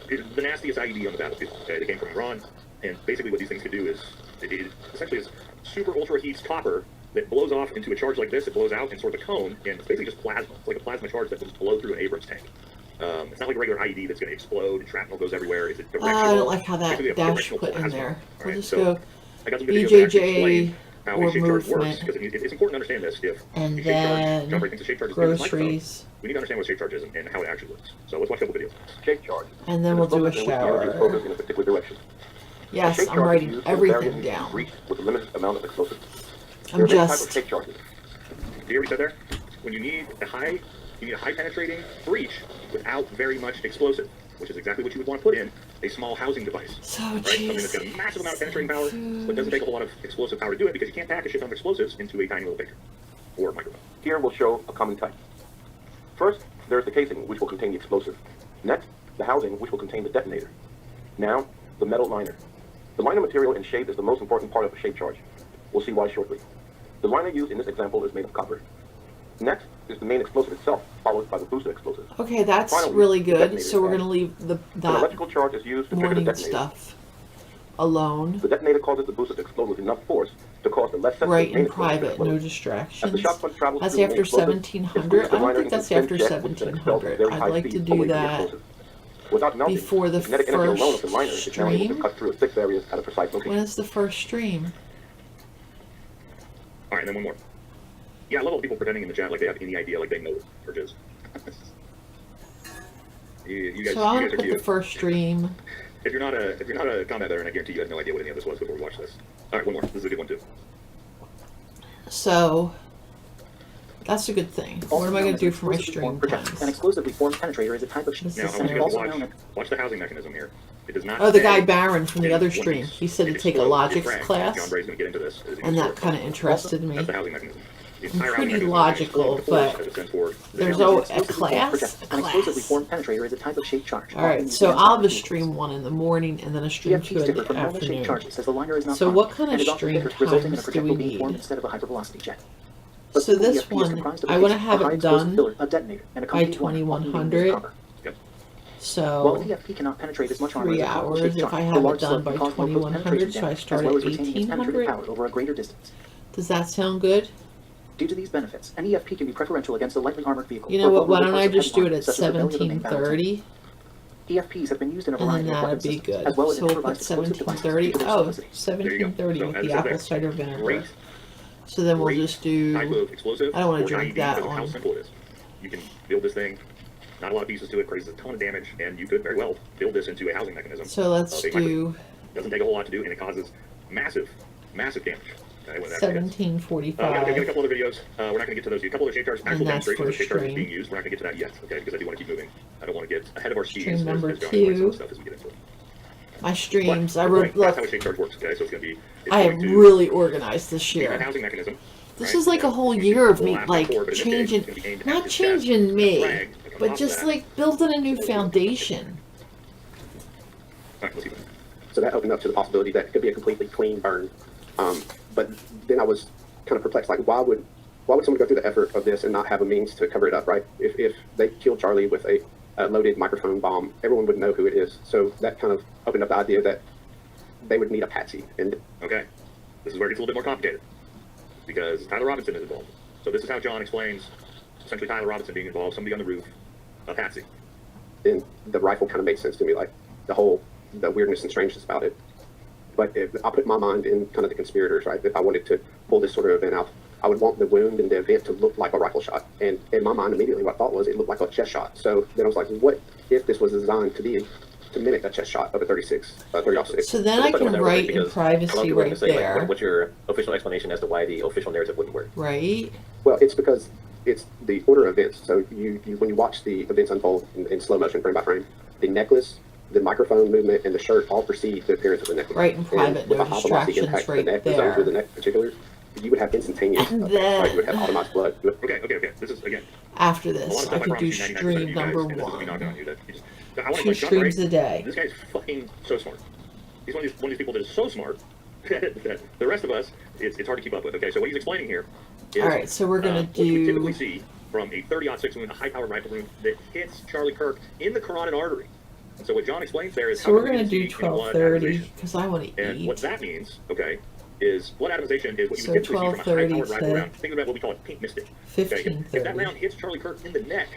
the nastiest IED on the battlefield. Okay, they came from Iran, and basically what these things could do is, it essentially is super ultra heats copper that blows off into a charge like this. It blows out in sort of a cone, and it's basically just plasma. It's like a plasma charge that will just blow through an Abrams tank. It's not like a regular IED that's going to explode and shrapnel goes everywhere. It's a directional. I don't like how that basically a dash directional put in plasma. there. All We'll right, just so go I got some good videos that actually BJJ explain how or a shape charge works, movement, because it's important to understand this. If and a shape charge, then everybody thinks a shape charge is doing this microphone, groceries, we need to understand what a shape charge is and how it actually works. So let's watch a couple videos. Shape charge. and then we'll do a Focus shower. in a particular direction. Yes, Shape I'm charge is writing used when everything variance is down. reached with a limited amount of explosive. I'm There are many types of just, shape charges. Do you hear what we said there? When you need a high penetrating breach without very much explosive, which is exactly what you would want to put in a small housing device. so Right? Something that's got a jeez. massive amount of penetrating power, but doesn't take a whole lot of explosive power to do it, because you can't pack a shit ton of explosives into a tiny little pager or microphone. Here we'll show a common type. First, there is the casing, which will contain the explosive. Next, the housing, which will contain the detonator. Now, the metal liner. The liner material and shape is the most important part of a shape charge. We'll see why shortly. The liner used in this example is made of copper. Next is the main explosive itself, followed by the booster explosive. Okay, that's Finally, really the good. detonator So we're is gonna leave An that electrical charge is used to trigger the morning detonator. stuff alone. The detonator causes the booster to explode with enough force to cause the less sensitive Right main in explosive to private, no explode. As the distractions. shock punch travels That's through the main after explosive, 1700. it I don't liner think that's into a after thin jet, which then expels 1700. very I'd high like to speed do away from the that explosive. Without melting, before the kinetic energy alone of the first liner is now able to stream? cut through 6 areas at a precise location. When is the first stream? All right, and then one more. Yeah, I love all the people pretending in the chat like they have any idea, like they know what Purge is. you guys, So I'm you gonna guys are put the cute. first stream. If you're not a combat veteran, I guarantee you had no idea what any of this was before we watched this. All right, one more. This is a good one too. So that's a good thing. What am I gonna do for my stream An times? explosively formed penetrator is a type of This Now, is I want you guys to something- watch the housing mechanism here. It does not. Oh, the say guy Baron from the in other one stream. piece. He said to It take a explodes, logics it frags. class, John Bray's going to get into this. and that kind of interested me. That's the housing mechanism. The I'm entire housing pretty mechanism logical, is forced but as it sends forward. there's The- always a class. An explosively formed penetrator is a type of shaped charge. All right, so I'll have a stream one in the morning and then a stream two EFPs in differ the from normal shaped afternoon. charges as the liner is not So armed, what kind of and is often stream bigger, resulting in a times do we projectile being need? formed instead of a hypervelocity jet. A So simple this EFP is one, comprised of a I want to case, have a high it explosive done filler, a detonator, and a by complete liner, often being 2100. copper. While So an EFP cannot penetrate as much armor 3 as a copper hours. shaped If charge, I the have it large done slug by can cause more 2100, penetration should I damage, start as well at as retaining its penetrating 1800? power over a greater distance. Does that sound good? Due to these benefits, an EFP can be preferential against a lightly armored vehicle. You know or what? Why vulnerable don't I parts of just heavy do it armor, at such as the belly of the main battle tank. 1730? EFPs have been used in a And then variety of that'd weapon be systems, good. as well as So we'll put improvised explosive devices 1730. due to their Oh, simplicity. 1730 So, with as the it says apple there, cider vinegar. great, So then we'll great just do. type of explosive I don't want or to drink IED that because of how on. simple it is. You can build this thing, not a lot of pieces to it, creates a ton of damage, and you could very well build this into a housing mechanism. So let's of a micro- do Doesn't take a whole lot to do, and it causes massive damage. Okay, when that actually hits. 1745. We got a couple other videos. We're not going to get to those. A couple of shape charts, actual that's demonstrations for of shape charts stream. being used. We're not going to get to that yet, okay? Because I do want to keep moving. I don't want to get ahead of our skis. Stream number as John explains some 2. stuff as we get into it. My streams. But, I right, wrote. that's Look, how a shape chart works. Okay, so it's going to be. It's I going am to really organized this be a year. housing mechanism. This right? is like a And whole usually year of will me, last like, before, but in this case, changing, it's gonna be aimed at not his changing chest. me, The frag that comes but off just that. like building a new foundation. All right, let's see. So that opened up to the possibility that it could be a completely clean burn. But then I was kind of perplexed, like why would someone go through the effort of this and not have a means to cover it up, right? If they killed Charlie with a loaded microphone bomb, everyone would know who it is. So that kind of opened up the idea that they would need a patsy. And Okay, this is where it gets a little bit more complicated because Tyler Robinson is involved. So this is how John explains essentially Tyler Robinson being involved, somebody on the roof, a patsy. then the rifle kind of made sense to me, like the weirdness and strangeness about it. But I put my mind in kind of the conspirators, right? If I wanted to pull this sort of event out, I would want the wound and the event to look like a rifle shot. And in my mind, immediately what I thought was it looked like a chest shot. So then I was like, what if this was designed to mimic a chest shot of a 30-06? So then I But can whatever, write in because a lot of privacy people are gonna right say, like, there, what's your official explanation as to why the official narrative wouldn't work? right? Well, it's because it's the order of events. So you when you watch the events unfold in slow motion, frame by frame, the necklace, the microphone movement, and the shirt all precede the appearance of the necklace. Right in private, And with no a high velocity distractions impact to right the neck, the there. zones with the neck in particular, you would have instantaneous And effects, right? You would have then- automized blood. You would- Okay. This is again After a lot of this, stuff I could promise do you 99% of stream you guys, number and this is me knocking on 1. you, that you just, I want to 2 like John Gray. streams a day. This guy's fucking so smart. He's one of these people that is so smart that the rest of us, it's hard to keep up with. Okay, so what he's explaining here is All right, so we're gonna what you typically do. see from a 30-06 wound, a high-powered rifle wound that hits Charlie Kirk in the carotid artery. And so what John explains there is So how we're gonna do you see in blood 12:30 atomization. because I want to And what eat. that means, okay, is blood atomization is what you So would typically see from a 12:30 high-powered rifle to round. Think about what we call a pink mystic. Okay, if that 15:30. round hits Charlie Kirk in the neck,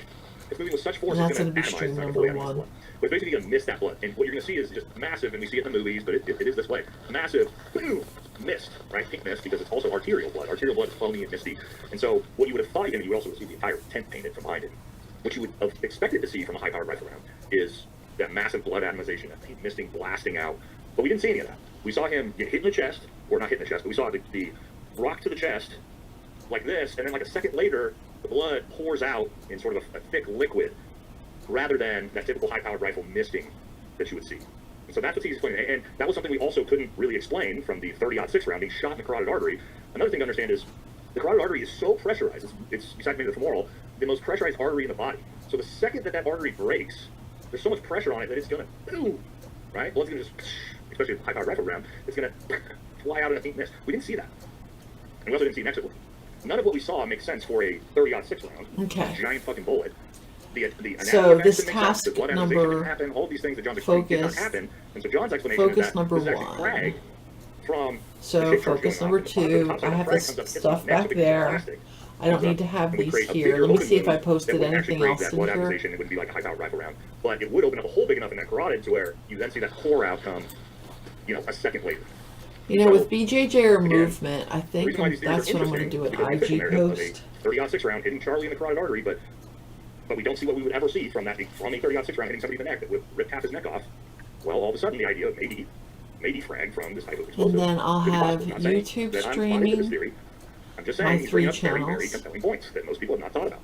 it's moving with such force, And it's that's going to gonna be atomize. stream It's not number going to fully atomize 1. the blood. But it's basically going to miss that blood. And what you're going to see is just massive, and we see it in the movies, but it is this way. Massive, boom, mist, right? Pink mist, because it's also arterial blood. Arterial blood is foamy and misty. And so what you would have thought, and you would also see the entire tent painted from behind it. What you would have expected to see from a high-powered rifle round is that massive blood atomization, that pink misting blasting out. But we didn't see any of that. We saw him get hit in the chest, or not hit in the chest, but we saw the rock to the chest like this, and then like a second later, the blood pours out in sort of a thick liquid, rather than that typical high-powered rifle misting that you would see. And so that's what he's explaining. And that was something we also couldn't really explain from the 30-06 round being shot in the carotid artery. Another thing to understand is the carotid artery is so pressurized, it's besides maybe the femoral, the most pressurized artery in the body. So the second that artery breaks, there's so much pressure on it that it's going to, boom, right? Blood's going to just, especially a high-powered rifle round, it's going to fly out in a pink mist. We didn't see that. And we also didn't see next. None of what we saw makes sense for a 30-06 round. Okay. A giant fucking bullet. The anatomy So of this that makes sense. The task blood atomization number- didn't happen. All these things that John's explaining did not focus- happen. And so John's explanation is focus that number this is actually 1. frag from So the shape charge focus going number on. And the 2, top side I of the have frag this comes up, hits stuff the neck, so back it becomes there. plastic. I don't need to have and would these create a here. bigger Let me open see if I wound that posted wouldn't actually anything create else that in blood here. atomization. It wouldn't be like a high-powered rifle round, but it would open up a hole big enough in that carotid to where you then see that core outcome, you know, a second later. You know, So, with BJJ or again, movement, I The think reason why these theories that's are what I'm going to interesting do is an because the official IG narrative of post. a 30-06 round hitting Charlie in the carotid artery, but we don't see what we would ever see from a 30-06 round hitting somebody in the neck that would rip half his neck off. Well, all of a sudden, the idea of maybe frag from this type of explosive. And then I'll could be have possible. I'm not saying YouTube that I'm buying into this streaming, theory. I'm just my saying he's bringing 3 up very, very channels. compelling points that most people have not thought about.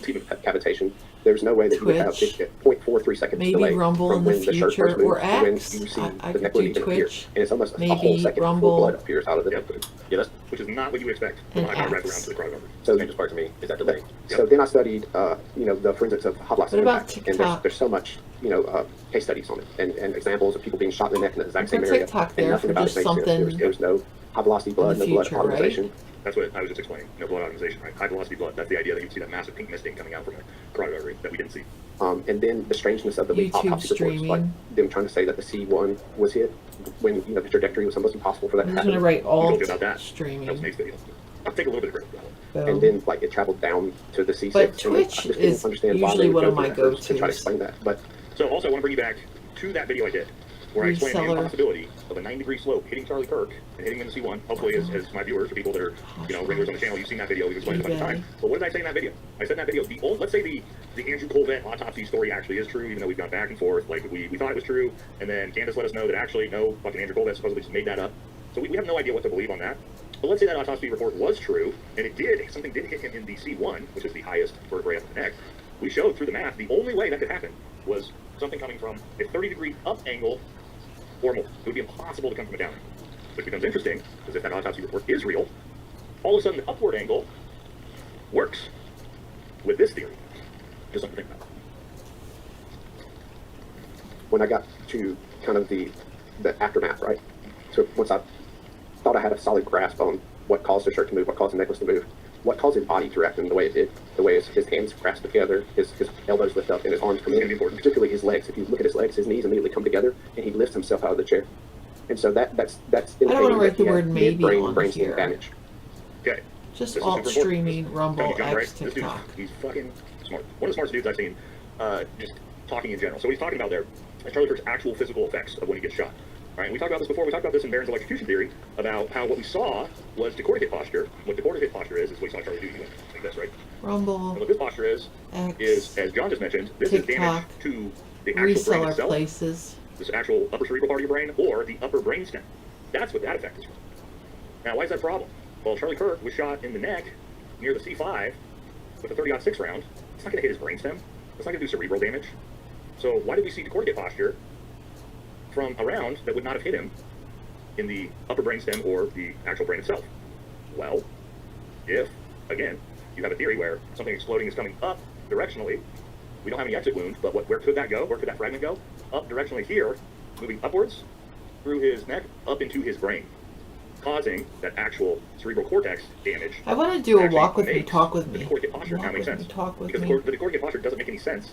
Even cavitation, there's no way that you would have Twitch, 0.43 seconds maybe delay Rumble from in the when the shirt future, first moves or to when you X. see I the could neck do wound even appear. Twitch, And it's almost a maybe whole second Rumble, before blood appears out of the neck wound. Yeah, that's Which is not what you expect from and a high-powered rifle round X. to the carotid artery. So, strangest part to me is that delay. so then I studied, you know, the forensics of hot blast What about impact, and TikTok? there's so much, you know, case studies on it, and examples of people being shot in the neck in the exact Put same area, TikTok and there nothing for about it just makes sense. something There was no high velocity blood, the no blood future, right? atomization. That's what I was just explaining. No blood atomization, right? High velocity blood. That's the idea that you'd see that massive pink misting coming out from a carotid artery that we didn't see. And then the strangeness of the leaked YouTube autopsy reports, like streaming. them trying to say that the C1 was hit when, you know, the trajectory was almost impossible for that I'm to just going happen. to write Who alt told you about that? That was streaming. Nate's video. I'll take a little bit of credit for that one. And Boom. then, like, it traveled down to the C6. But and Twitch I just is didn't understand why usually they would one go of through my efforts to try to go-tos. explain that. But So also I want to bring you back to that video I did, where I explained the Reseller. impossibility of a 90-degree slope hitting Charlie Kirk and hitting him in the C1. Hopefully, as my viewers, or people that are, you know, regulars on the channel, you've seen that video. We've explained it a bunch of times. But what did I say in that video? I said in that video, let's say the Andrew Colvett autopsy story actually is true, even though we've gone back and forth. Like, we thought it was true, and then Candace let us know that actually, no, fucking Andrew Colvett supposedly just made that up. So we have no idea what to believe on that. But let's say that autopsy report was true, and something did hit him in the C1, which is the highest vertebrae of the neck. We showed through the math the only way that could happen was something coming from a 30-degree up angle or more. It would be impossible to come from a down angle. Which becomes interesting, because if that autopsy report is real, all of a sudden the upward angle works with this theory. Just something to think about. when I got to kind of the aftermath, right? So once I thought I had a solid grasp on what caused the shirt to move, what caused the necklace to move, what caused his body to react in the way it did, the way his hands grasped together, his elbows lift up, and his arms come in, particularly his legs. If you look at his legs, his knees immediately come together, and he lifts himself out of the chair. And so that's I don't want to indicating write that the he had word maybe on brainstem here. damage. Okay. Just This is alt super important. streaming, Rumble, Jump right. X, This dude's, TikTok. he's fucking smart. One of the smartest dudes I've seen, just talking in general. So what he's talking about there is Charlie Kirk's actual physical effects of when he gets shot. All right, we talked about this before. We talked about this in Barron's electrocution theory about how what we saw was decorticate posture. What decorticate posture is what you saw Charlie do. You went like this, right? Rumble, And what this posture is, X, as John just mentioned, this is damage TikTok, to the actual brain reseller itself, places. this actual upper cerebral part of your brain, or the upper brainstem. That's what that effect is from. Now, why is that a problem? Well, Charlie Kirk was shot in the neck near the C5 with a 30-06 round. It's not going to hit his brainstem. It's not going to do cerebral damage. So why did we see decorticate posture from a round that would not have hit him in the upper brainstem or the actual brain itself? Well, if, again, you have a theory where something exploding is coming up directionally, we don't have any exit wound, but where could that go? Where could that fragment go? Up directionally here, moving upwards through his neck, up into his brain, causing that actual cerebral cortex damage. I want to do a Actually walk with me, makes talk with the me. decorticate posture now Walk makes with sense. me, talk with Because me. the decorticate posture doesn't make any sense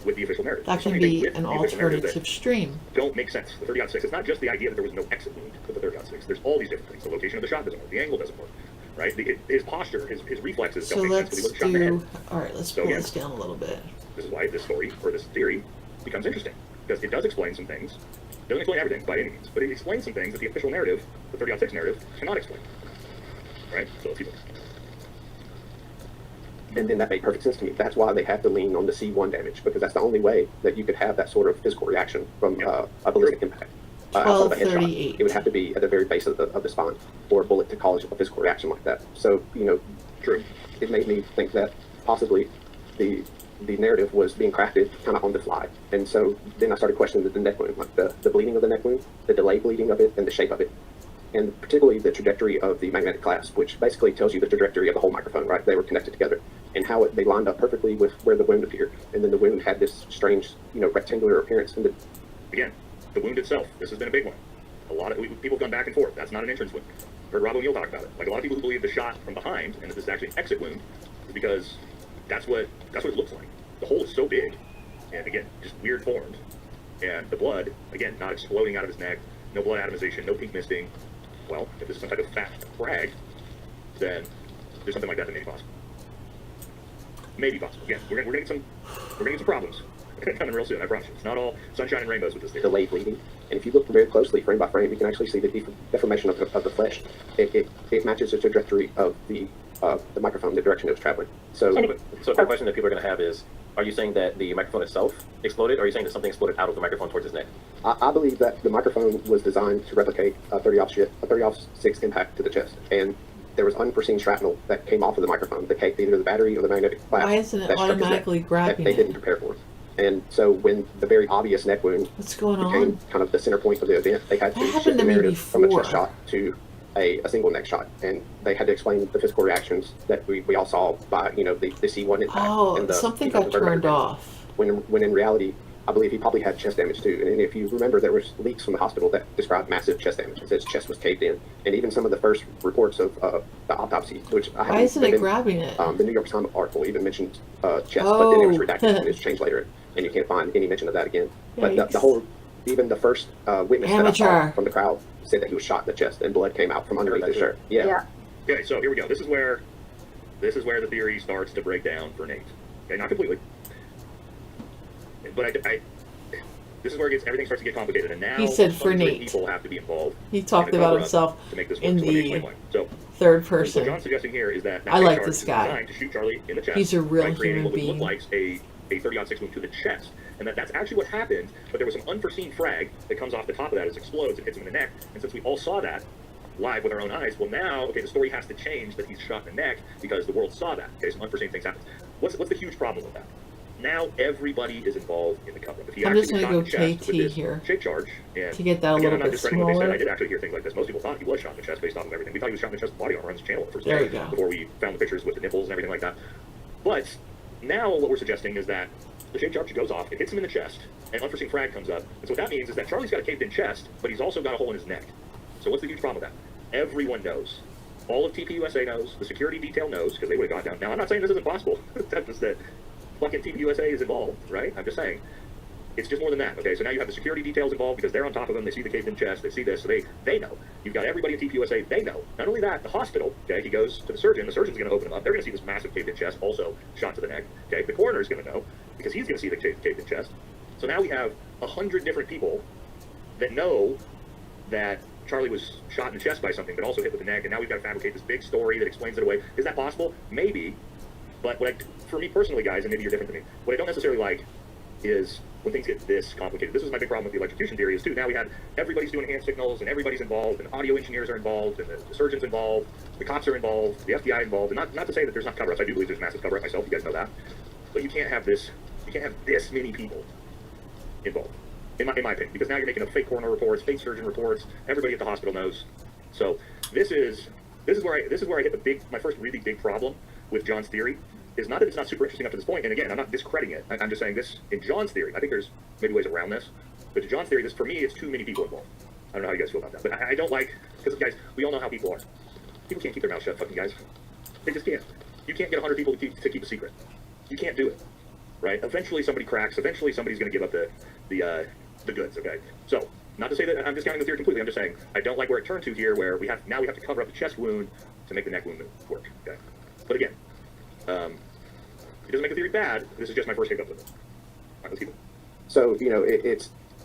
with the official narrative. That There's so can many be things with an the official narrative alternative stream. that don't make sense. The 30-06, it's not just the idea that there was no exit wound with the 30-06. There's all these different things. The location of the shot doesn't work. The angle doesn't work. Right? His posture, his reflexes So don't make sense let's when he wasn't shot in the do, head. alright, let's So pull again, this down a little bit. This is why this story, or this theory, becomes interesting. Because it does explain some things. It doesn't explain everything by any means, but it explains some things that the official narrative, the 30-06 narrative, cannot explain. Right? So let's keep going. And then that made perfect sense to me. That's why they have to lean on the C1 damage, because that's the only way that you could have that sort of physical reaction from a ballistic impact. Outside of a headshot. 1238. It would have to be at the very base of the spine for a bullet to cause a physical reaction like that. So, you know, True. it made me think that possibly the narrative was being crafted kind of on the fly. And so then I started questioning the neck wound, like the bleeding of the neck wound, the delayed bleeding of it, and the shape of it. And particularly the trajectory of the magnetic clasp, which basically tells you the trajectory of the whole microphone, right? They were connected together. And how they lined up perfectly with where the wound appeared. And then the wound had this strange, you know, rectangular appearance. And Again, the wound itself, this has been a big one. A lot of people have gone back and forth. That's not an entrance wound. Heard Rob O'Neill talk about it. Like a lot of people who believe the shot from behind and that this is actually an exit wound is because that's what it looks like. The hole is so big, and again, just weird formed. And the blood, again, not exploding out of his neck, no blood atomization, no pink misting. Well, if this is some type of fat frag, then there's something like that may be possible. Maybe possible. Again, we're gonna get some problems coming real soon. I promise you. It's not all sunshine and rainbows with this theory. Delayed bleeding. And if you look very closely, frame by frame, you can actually see the deformation of the flesh. It matches the trajectory of the microphone, the direction it was traveling. So the question that people are going to have is, are you saying that the microphone itself exploded, or are you saying that something exploded out of the microphone towards his neck? I believe that the microphone was designed to replicate a 30-6 impact to the chest, and there was unforeseen shrapnel that came off of the microphone that came either the battery or the magnetic glass. Why isn't it automatically grabbing that they didn't prepare for. And so when the very obvious neck wound became kind of the center point of the event, they had to shift the narrative from a chest shot to a single neck shot, and they had to explain the physical reactions that we all saw by the C1 impact. Oh, and the, something got turned off. When in reality, I believe he probably had chest damage too. And if you remember, there was leaks from the hospital that described massive chest damage. It said his chest was caved in, and even some of the first reports of the autopsy, which I Why isn't it grabbing it? The New York Times article even mentioned chest, but then it was redacted and it's changed later, and you can't find any mention of that again. But the whole, even the first witness that I saw from the crowd said that he was shot in the chest and blood came out from underneath his shirt. Yeah. Okay, so here we go. This is where the theory starts to break down for Nate. Okay, not completely, but this is where everything starts to get complicated. And now he said for Nate. People have to be involved. He talked about himself to make this in the third person. What John's suggesting here is that I like this guy. Designed to shoot Charlie in the chest. He's a real human what being. Look like a 30-6 wound to the chest, and that's actually what happened. But there was some unforeseen frag that comes off the top of that as it explodes and hits him in the neck. And since we all saw that live with our own eyes, well now, okay, the story has to change that he's shot in the neck because the world saw that. Okay, some unforeseen things happen. What's the huge problem with that? Now everybody is involved in the cover-up. I'm just going to go KT here shape charge and to get that a little bit smaller. I did actually hear things like this. Most people thought he was shot in the chest based off of everything. We thought he was shot in the chest with body armor on his channel at first there you go. Before we found the pictures with the nipples and everything like that. But now what we're suggesting is that the shape charge goes off, it hits him in the chest, and unforeseen frag comes up. And so what that means is that Charlie's got a caved-in chest, but he's also got a hole in his neck. So what's the huge problem with that? Everyone knows. All of TPUSA knows. The security detail knows, because they would have gone down. Now, I'm not saying this isn't possible. That's just that fucking TPUSA is involved, right? I'm just saying. It's just more than that, okay? So now you have the security details involved because they're on top of them. They see the caved-in chest. They see this. So they know. You've got everybody at TPUSA. They know. Not only that, the hospital, okay, he goes to the surgeon. The surgeon's going to open him up. They're going to see this massive caved-in chest also shot to the neck, okay? The coroner's going to know because he's going to see the caved-in chest. So now we have 100 different people that know that Charlie was shot in the chest by something, but also hit with the neck, and now we've got to fabricate this big story that explains it away. Is that possible? Maybe. But for me personally, guys, and maybe you're different than me, what I don't necessarily like is when things get this complicated. This was my big problem with the electrocution theory is, too, now we had everybody's doing hand signals, and everybody's involved, and audio engineers are involved, and the surgeon's involved, the cops are involved, the FBI involved, and not to say that there's not cover-ups. I do believe there's massive cover-up myself. You guys know that. But you can't have this many people involved, in my opinion, because now you're making up fake coroner reports, fake surgeon reports. Everybody at the hospital knows. So this is where I hit my first really big problem with John's theory. Is not that it's not super interesting up to this point, and again, I'm not discrediting it. I'm just saying this in John's theory. I think there's maybe ways around this, but to John's theory, for me, it's too many people involved. I don't know how you guys feel about that, but I don't like, because guys, we all know how people are. People can't keep their mouth shut, fucking guys. They just can't. You can't get 100 people to keep a secret. You can't do it, right? Eventually, somebody cracks. Eventually, somebody's going to give up the goods. Okay, so not to say that I'm discounting the theory completely. I'm just saying I don't like where it turned to here, where we have to cover up the chest wound to make the neck wound work. Okay, but again. It doesn't make the theory bad. This is just my first hiccup with it. All right, let's keep it. So,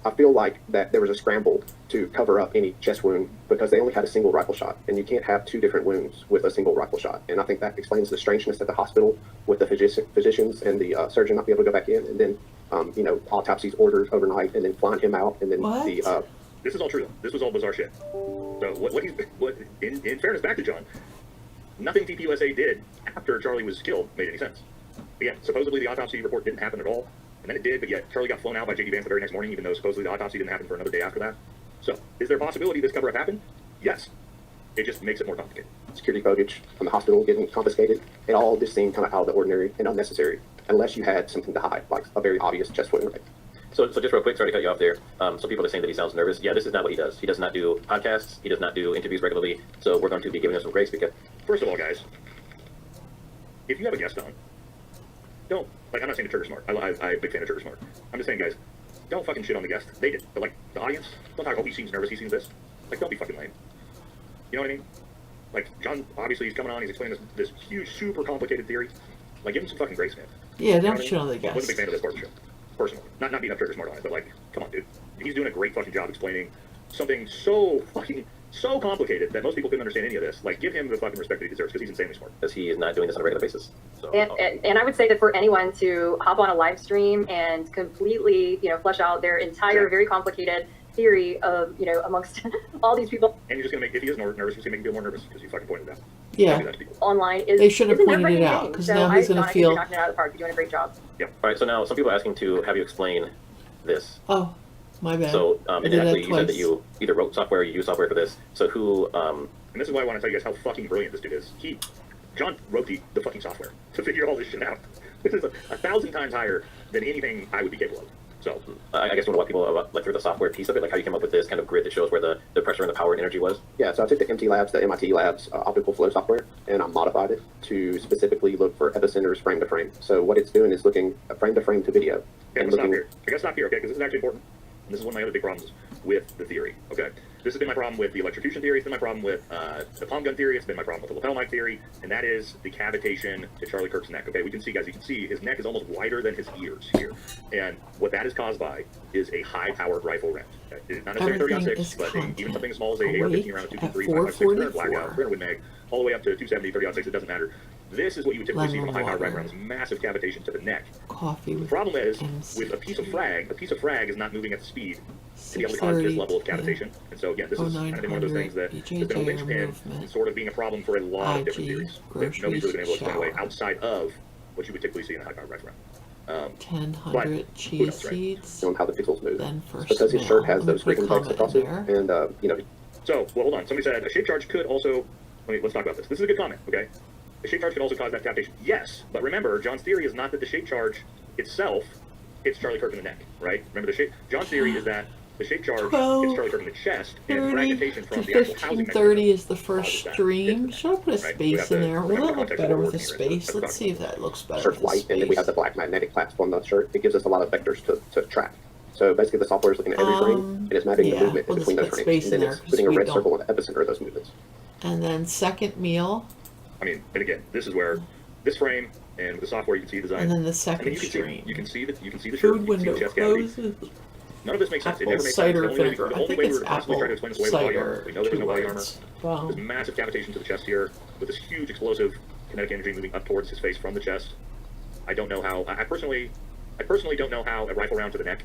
I feel like that there was a scramble to cover up any chest wound because they only had a single rifle shot, and you can't have two different wounds with a single rifle shot. And I think that explains the strangeness at the hospital with the physicians and the surgeon not being able to go back in, and then, autopsies ordered overnight, and then flying him out, and then This is all true. This was all bizarre shit. So in fairness, back to John, nothing TPUSA did after Charlie was killed made any sense. Again, supposedly the autopsy report didn't happen at all, and then it did, but yet Charlie got flown out by J.D. Vance the very next morning, even though supposedly the autopsy didn't happen for another day after that. So, is there a possibility this cover-up happened? Yes. It just makes it more complicated. Security footage from the hospital getting confiscated, it all just seemed kind of out of the ordinary and unnecessary, unless you had something to hide, like a very obvious chest wound. Right? So just real quick, sorry to cut you off there. Some people are saying that he sounds nervous. Yeah, this is not what he does. He does not do podcasts. He does not do interviews regularly. So we're going to be giving him some grace because... First of all, guys, if you have a guest on, don't, I'm not saying the Trigger Smart. I'm a big fan of Trigger Smart. I'm just saying, guys, don't fucking shit on the guest. They did. But, the audience, don't talk, oh, he seems nervous, he seems this. Don't be fucking lame. You know what I mean? Like, John, obviously, he's coming on, he's explaining this huge, super complicated theory. Like, give him some fucking grace, man. Yeah, You know don't what I shit on the mean? I wasn't a big guest. fan of this partnership, personally. Not being up trigger smart on it, but like, come on, dude. He's doing a great fucking job explaining something so complicated that most people couldn't understand any of this. Like, give him the fucking respect that he deserves because he's insanely smart. Because he is not doing this on a regular basis. So, And I would say that for anyone to hop on a live stream and completely, flesh out their entire, very complicated theory of, amongst all these people And you're just gonna make, if he is nervous, he's gonna make him feel more nervous because you fucking pointed it out. Yeah. Don't do that to people. online is They should have is a pointed it nerve-wracking out, thing. 'cause So now he's gonna Don, I think feel- you're knocking it out of the park. You're doing a great job. all right, so now some people are asking to have you explain this. Oh, my bad. So, I and did then that actually you said that twice. you either wrote software or you use software for this. So who, And this is why I want to tell you guys how fucking brilliant this dude is. John wrote the fucking software to figure all this shit out. This is 1,000 times higher than anything I would be capable of. So, I guess you want to walk people about, like, through the software piece of it, like how you came up with this kind of grid that shows where the pressure and the power and energy was? Yeah, so I took the MIT Labs optical flow software, and I modified it to specifically look for epicenters frame to frame. So what it's doing is looking frame to frame to video. okay, and let's stop looking, here. I gotta stop here, okay, because this is actually important. And this is one of my other big problems with the theory, okay? This has been my problem with the electrocution theory, it's been my problem with the palm gun theory, it's been my problem with the lapel mic theory, and that is the cavitation to Charlie Kirk's neck, okay? We can see, guys, you can see his neck is almost wider than his ears here. And what that is caused by is a high-powered rifle round. Okay? It is not necessarily Everything 30-6, is but even content. something as small as a Awake AR-15 around a 223, at 5.56, 300 blackout, 444. 300 win mag, all the way up to 270, 30-6, it doesn't matter. This is what you would typically see from a Lemon high-powered water. rifle round, this massive cavitation to the neck. Coffee The with problem is, MC. with a piece of frag is not moving at the speed to be able to cause this 6:30 level of cavitation. And so again, this is kind of been one of those things that has been a BJJ linchpin movement. and sort of being a problem for a lot of different IG, theories that groceries, nobody's really been able to explain away shower. outside of what you would typically see in a high-powered rifle round. 1000 who cheese knows, right? seeds. showing how the pixels move. Then It's first because his mail. shirt has I'm gonna those put a ribbon text comment across in it, there. and So, well, hold on. Somebody said a shape charge could also. Let's talk about this. This is a good comment, okay? A shape charge could also cause that cavitation. Yes, but remember, John's theory is not that the shape charge itself hits Charlie Kirk in the neck, right? Remember, John's theory is that the shape charge hits Charlie Kirk in the chest, and 30 fragmentation to from the actual housing 1530 mechanism is the first causes that stream. hit Should I put a right? We have space in to there? Will remember that the look context of better what with a we're working here. space? That's Let's see if that looks better shirt's with a white, and then we have the space. black magnetic clasp on the shirt. It gives us a lot of vectors to track. So basically, the software is looking at every frame, and it's mapping the yeah, movement in we'll between just those put frames, space and in then there it's 'cause putting a we red don't- circle on the epicenter of those movements. And then second meal, I mean, and again, this is where this frame and with the software you can see the design. and then the And then second you can stream. you can see the shirt, Food you can see window the chest cavity. closes. None of this makes sense. It Apple never makes cider sense. The vinegar. I only think way we it's were possibly apple trying to explain this away was body armor. cider. We know there was no body armor. Words. Wow. There's massive cavitation to the chest here with this huge explosive kinetic energy moving up towards his face from the chest. I don't know how. I personally don't know how a rifle round to the neck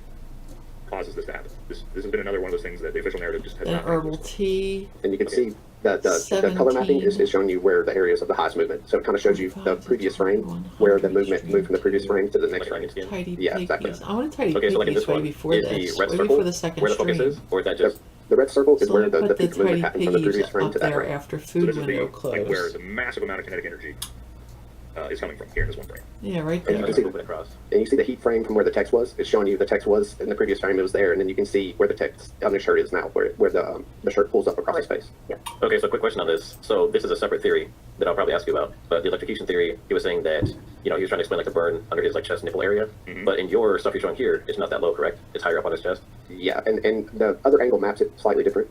causes this to happen. This has been another one of those things that the official narrative just has Then not. herbal tea. And you can see that the color mapping is 17. showing you where the areas of the highest movement. So it kind of shows you the previous frame, where the movement moved from the previous frame to the next Like frame. skin? Tidy Yeah, exactly. piggies. I want a tidy Okay, so like in piggies this way one, before is this. the red Way circle before the second where the focus stream. is, or is that just The red circle is So where I the put the peak movement tidy happened from the previous piggies frame up to that there frame. after So food this is window the like where closed. the massive amount of kinetic energy is coming from here in this one frame. Yeah, right And you there. can see moving across? And you see the heat frame from where the text was. It's showing you the text was in the previous frame. It was there, and then you can see where the text on the shirt is now, where the shirt pulls up across his face. Okay, so quick question on this. So this is a separate theory that I'll probably ask you about. But the electrocution theory, he was saying that, he was trying to explain like the burn under his like chest nipple area. Mhm. But in your stuff you're showing here, it's not that low, correct? It's higher up on his chest. Yeah, and the other angle maps it slightly different.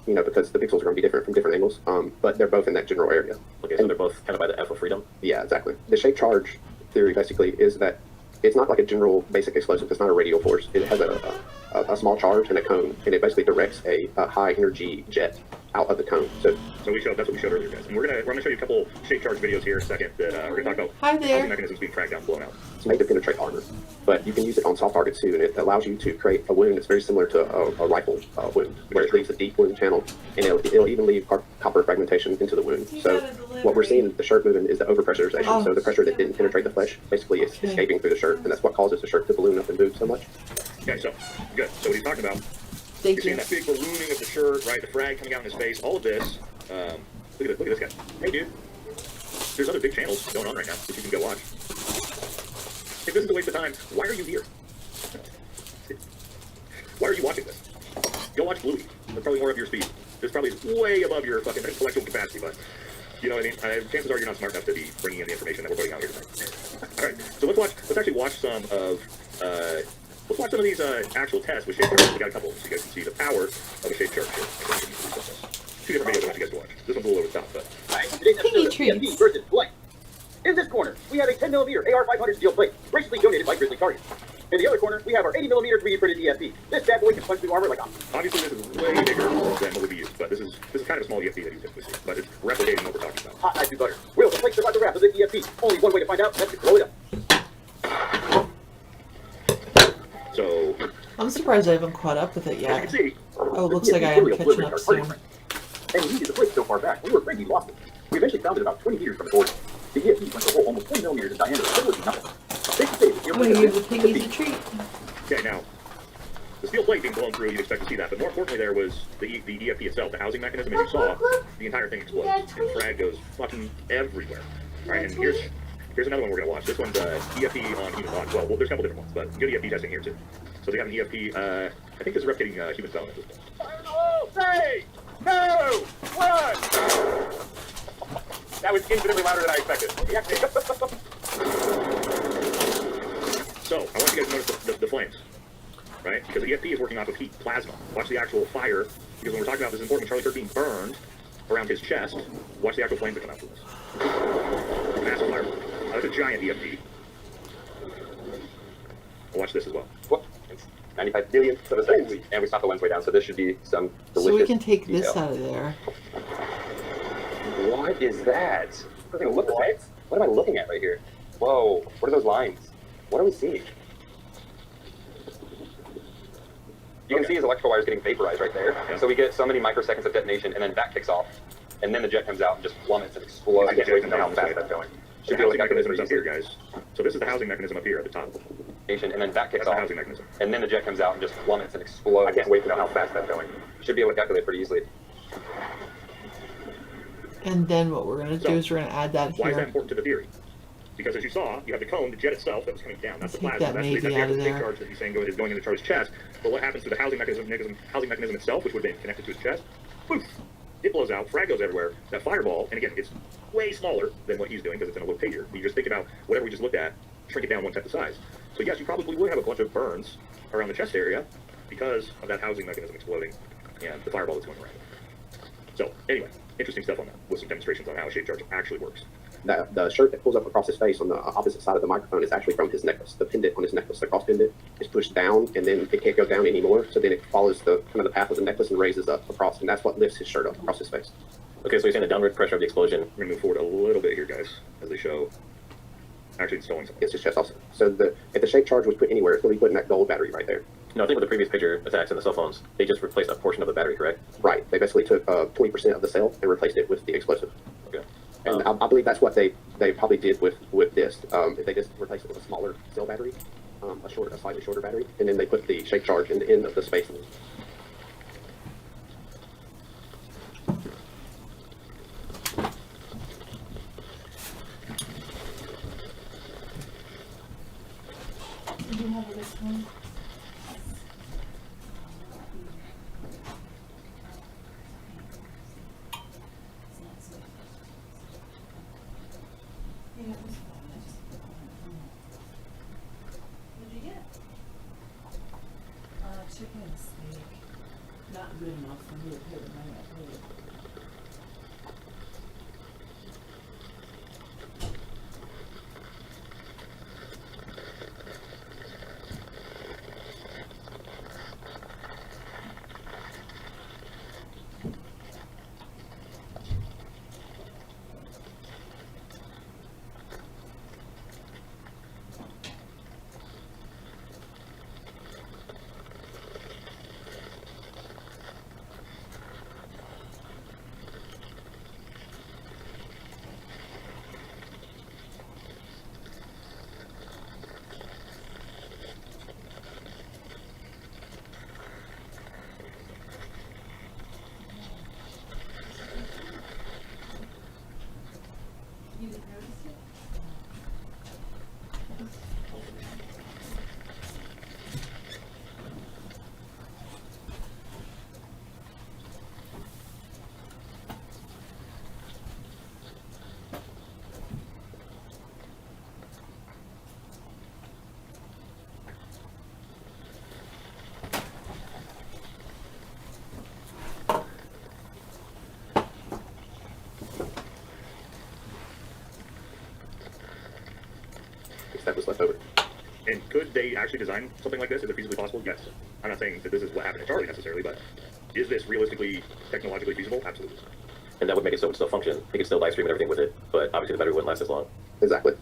Because the pixels are going to be different from different angles. But they're both in that general area. Okay, so they're both kind of by the F of freedom. Yeah, exactly. The shape charge theory basically is that it's not like a general basic explosive. It's not a radial force. It has a small charge and a cone, and it basically directs a high energy jet out of the cone. So So that's what we showed earlier, guys. And we're gonna show you a couple shape charge videos here in a second that we're gonna talk about Hi there. housing mechanisms being fragged down and blown out. it's made to penetrate armor, but you can use it on soft targets too, and it allows you to create a wound that's very similar to a rifle wound, where it leaves a deep wound channel, and it'll even leave copper fragmentation into the wound. So what we're seeing, the shirt moving, is the overpressurization. Oh. So the pressure that didn't penetrate the flesh basically is escaping through the shirt, and that's what causes the shirt to balloon up and move so much. Okay, so good. So what he's talking about, Thank you're seeing you. that big ballooning of the shirt, right? The frag coming out in his face. All of this. Look at this guy. Hey, dude. There's other big channels going on right now that you can go watch. If this is a waste of time, why are you here? Why are you watching this? Go watch Bluey. That's probably more of your speed. This probably is way above your fucking intellectual capacity, but you know what I mean? Chances are you're not smart enough to be bringing in the information that we're putting out here tonight. All right, so let's actually watch some of these actual tests with shape charts. We got a couple, so you guys can see the power of a shape chart here. Two different videos I want you guys to watch. This one's a little over the top, but today's Piggy episode of EFP treats. versus Blank. In this corner, we have a 10mm AR-500 steel plate, graciously donated by Grizzly Target. In the other corner, we have our 80mm 3D printed EFP. This bad boy can punch through armor like a... Obviously, this is way bigger than what would be used, but this is kind of a small EFP that you typically see, but it's replicating what we're talking about. hot knife through butter. Will the plate survive the wrath of this EFP? Only one way to find out, that's to blow it up. So, I'm surprised I haven't caught up with it as you yet. can see, Oh, it looks like I am catching up soon. And we needed the plate so far back, we were afraid we lost it. We eventually found it about 20 meters from the board. The EFP went a hole almost 20 millimeters in diameter, literally nothing. Safe to say, the steel I'm plate gonna give is the piggies a treat. okay, now, the steel plate being blown through, you'd expect to see that, but more importantly, there was the EFP itself, the housing mechanism, as you saw, the entire thing explodes, and frag goes fucking everywhere. Alright, and here's another one we're gonna watch. This one's EFP on human body. Well, there's a couple different ones, but good EFP testing here too. So they have an EFP, I think this is replicating human bone at this point. Fire in the hole! 3, 2, 1! That was infinitely louder than I expected. So, I want you guys to notice the flames, right? Because the EFP is working off of heat plasma. Watch the actual fire, because when we're talking about this is important, Charlie Kirk being burned around his chest, watch the actual flames that come out from this. Massive fire. That's a giant EFP. Watch this as well. What? It's 95 million of a second, and we stopped the lens way down, so this should be some delicious So we can take this detail. out of there. What is that? What am I looking at right here? Whoa, what are those lines? What are we seeing? You can see his electrical wires getting vaporized right there. Yeah. So we get so many microseconds of detonation, and then that kicks off, and then the jet comes out and just plummets and explodes. I can't wait to know how fast that's going. The Should be housing like mechanism is up here, guys. So this is the housing mechanism up here at the top. and then that kicks That's the off, housing mechanism. and then the jet comes out and just plummets and explodes. I can't wait to know how fast that's going. Should be able to calculate pretty easily. And then what we're gonna do So, is we're gonna add that Why is that here. important to the theory? Because as you saw, you have the cone, the jet itself that was coming down. That's the Take plasma. that That's maybe the out of big there. charge that he's saying is going into Charlie's chest. But what happens to the housing mechanism itself, which would have been connected to his chest? Poof! It blows out, frag goes everywhere. That fireball, and again, it's way smaller than what he's doing because it's in a low figure. You just think about whatever we just looked at, shrink it down 1/10 the size. So yes, you probably would have a bunch of burns around the chest area because of that housing mechanism exploding and the fireball that's going around. So anyway, interesting stuff on that with some demonstrations on how a shape charge actually works. The shirt that pulls up across his face on the opposite side of the microphone is actually from his necklace. The pendant on his necklace, the cross pendant, is pushed down, and then it can't go down anymore. So then it follows the kind of the path of the necklace and raises up across, and that's what lifts his shirt up across his face. Okay, so you're saying the downward pressure of the explosion. We're gonna move forward a little bit here, guys, as they show. Actually, it's showing something. Against his chest also. So if the shape charge was put anywhere, it's going to be put in that gold battery right there. No, I think with the previous pager attacks and the cell phones, they just replaced a portion of the battery, correct? Right. They basically took 20% of the cell and replaced it with the explosive. Okay. And I believe that's what they probably did with this. If they just replaced it with a smaller cell battery, a slightly shorter battery, and then they put the shape charge in the end of the space. Chicken and steak. Not good enough for me to pay the money I paid. necklace that was left over. And could they actually design something like this? Is it feasibly possible? Yes. I'm not saying that this is what happened to Charlie necessarily, but is this realistically, technologically feasible? Absolutely. And that would make it so it would still function. He could still live stream and everything with it, but obviously the battery wouldn't last as long. Exactly.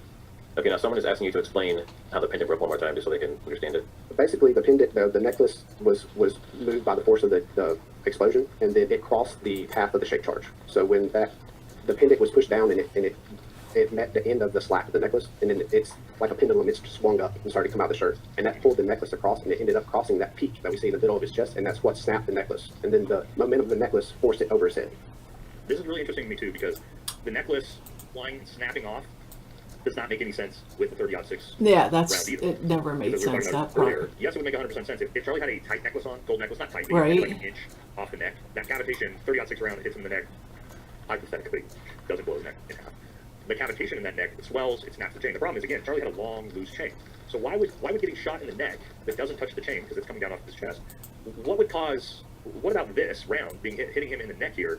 Okay, now someone is asking you to explain how the pendant broke one more time, just so they can understand it. Basically, the pendant, the necklace was moved by the force of the explosion, and then it crossed the path of the shake charge. So when the pendant was pushed down, and it met the end of the slack of the necklace, and then it's like a pendulum. It swung up and started to come out of the shirt, and that pulled the necklace across, and it ended up crossing that peak that we see in the middle of his chest, and that's what snapped the necklace. And then the momentum of the necklace forced it over his head. This is really interesting to me too, because the necklace line snapping off does not make any sense with the 30-06. Yeah, it never made sense, that part. Yes, it would make 100% sense if Charlie had a tight necklace on, gold necklace, not tight, but right, like an inch off the neck. That cavitation, 30-06 round, hits him in the neck, hypothetically, doesn't blow his neck in half. The cavitation in that neck, it swells, it snaps the chain. The problem is, again, Charlie had a long, loose chain. So why would getting shot in the neck that doesn't touch the chain, because it's coming down off his chest, what about this round, hitting him in the neck here,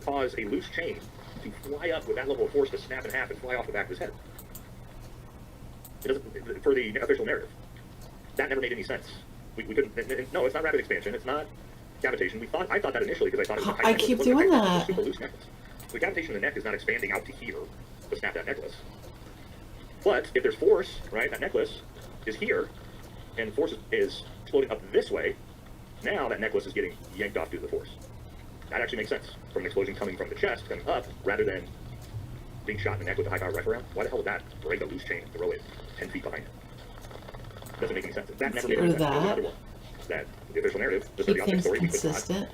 cause a loose chain to fly up with that level of force to snap in half and fly off the back of his head? It doesn't, for the official narrative, that never made any sense. We couldn't. No, it's not rapid expansion. It's not cavitation. I thought that initially because I thought it was a tight necklace. I keep doing that. Super loose necklace. The cavitation in the neck is not expanding out to here to snap that necklace. But if there's force, right, that necklace is here, and force is exploding up this way. Now that necklace is getting yanked off due to the force. That actually makes sense from an explosion coming from the chest, coming up, rather than being shot in the neck with a high-power rifle round. Why the hell would that break a loose chain and throw it 10 feet behind? Doesn't make any sense. That never made any sense. That the official narrative, the 30-06 story, we could not